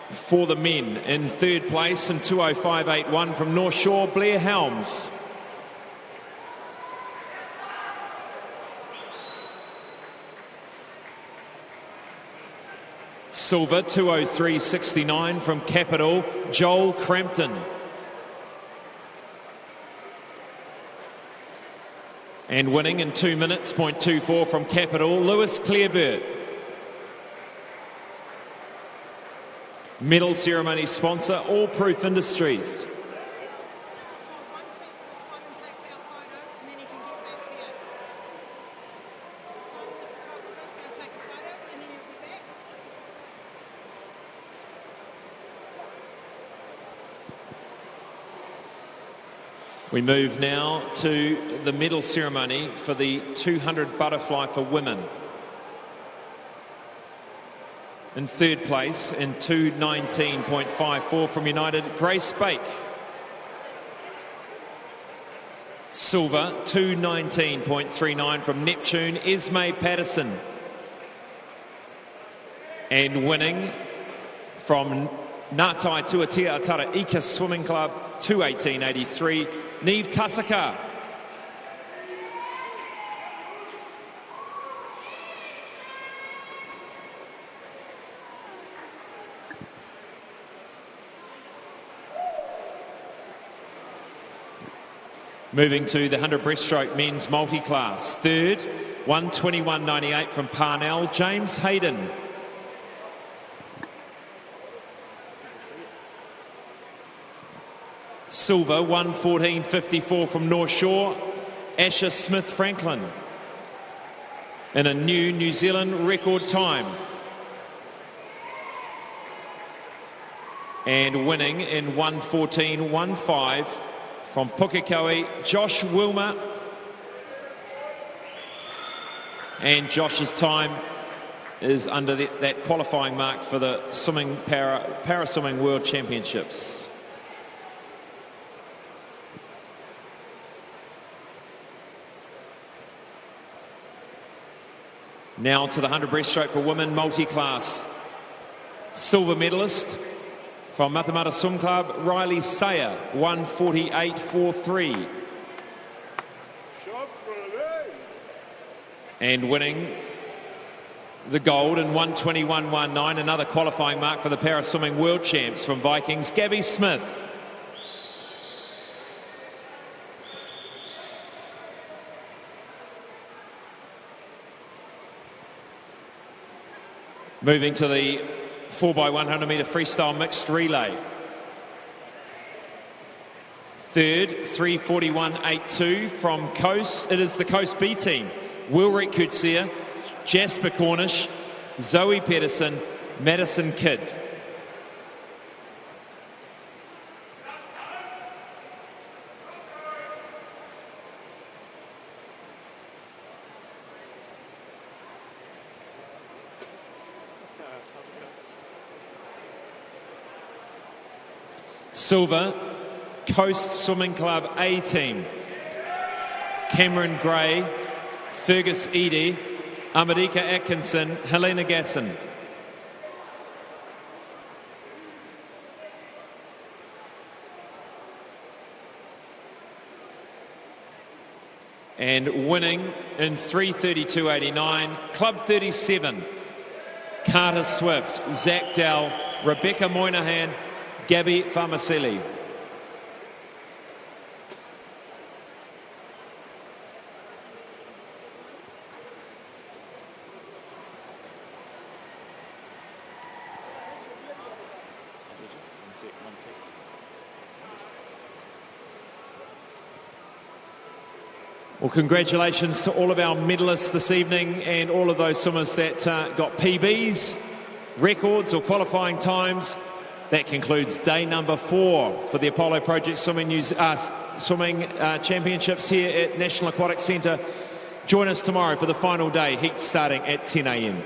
A: for the men. In third place in 2:05.81 from North Shore, Blair Helms. Silver, 2:03.69 from Capital, Joel Crampton. And winning in 2 minutes, 0.24 from Capital, Lewis Clareburt. Medal ceremony sponsor, All Proof Industries. We move now to the medal ceremony for the 200 butterfly for women. In third place in 2:19.54 from United, Grace Bake. Silver, 2:19.39 from Neptune, Esme Patterson. And winning from Ngātai Tuatea Atara Ika Swimming Club, 2:18.83, Neve Tasaka. Moving to the 100 breaststroke men's multi-class. Third, 1:21.98 from Parnell, James Hayden. Silver, 1:14.54 from North Shore, Asher Smith Franklin. In a new New Zealand record time. And winning in 1:14.15 from Pukekohe, Josh Wilmer. And Josh's time is under that qualifying mark for the swimming para swimming world championships. Now to the 100 breaststroke for women multi-class. Silver medalist from Matamata Swim Club, Riley Sayer, 1:48.43. And winning the gold in 1:21.19, another qualifying mark for the para swimming world champs from Vikings, Gabby Smith. Moving to the 4x100 metre freestyle mixed relay. Third, 3:41.82 from Coast. It is the Coast B team. Wilrick Kutsia, Jasper Cornish, Zoe Pedersen, Madison Kidd. Silver, Coast Swimming Club A team. Cameron Gray, Fergus Eadie, Amarika Atkinson, Helena Gasson. And winning in 3:32.89, Club 37, Carter Swift, Zach Dell, Rebecca Moynihan, Gabby Farmacelli. Well, congratulations to all of our medalists this evening and all of those swimmers that got PBs, records or qualifying times. That concludes day number 4 for the Apollo Project Swimming Championships here at National Aquatic Centre. Join us tomorrow for the final day, heats starting at 10 a.m.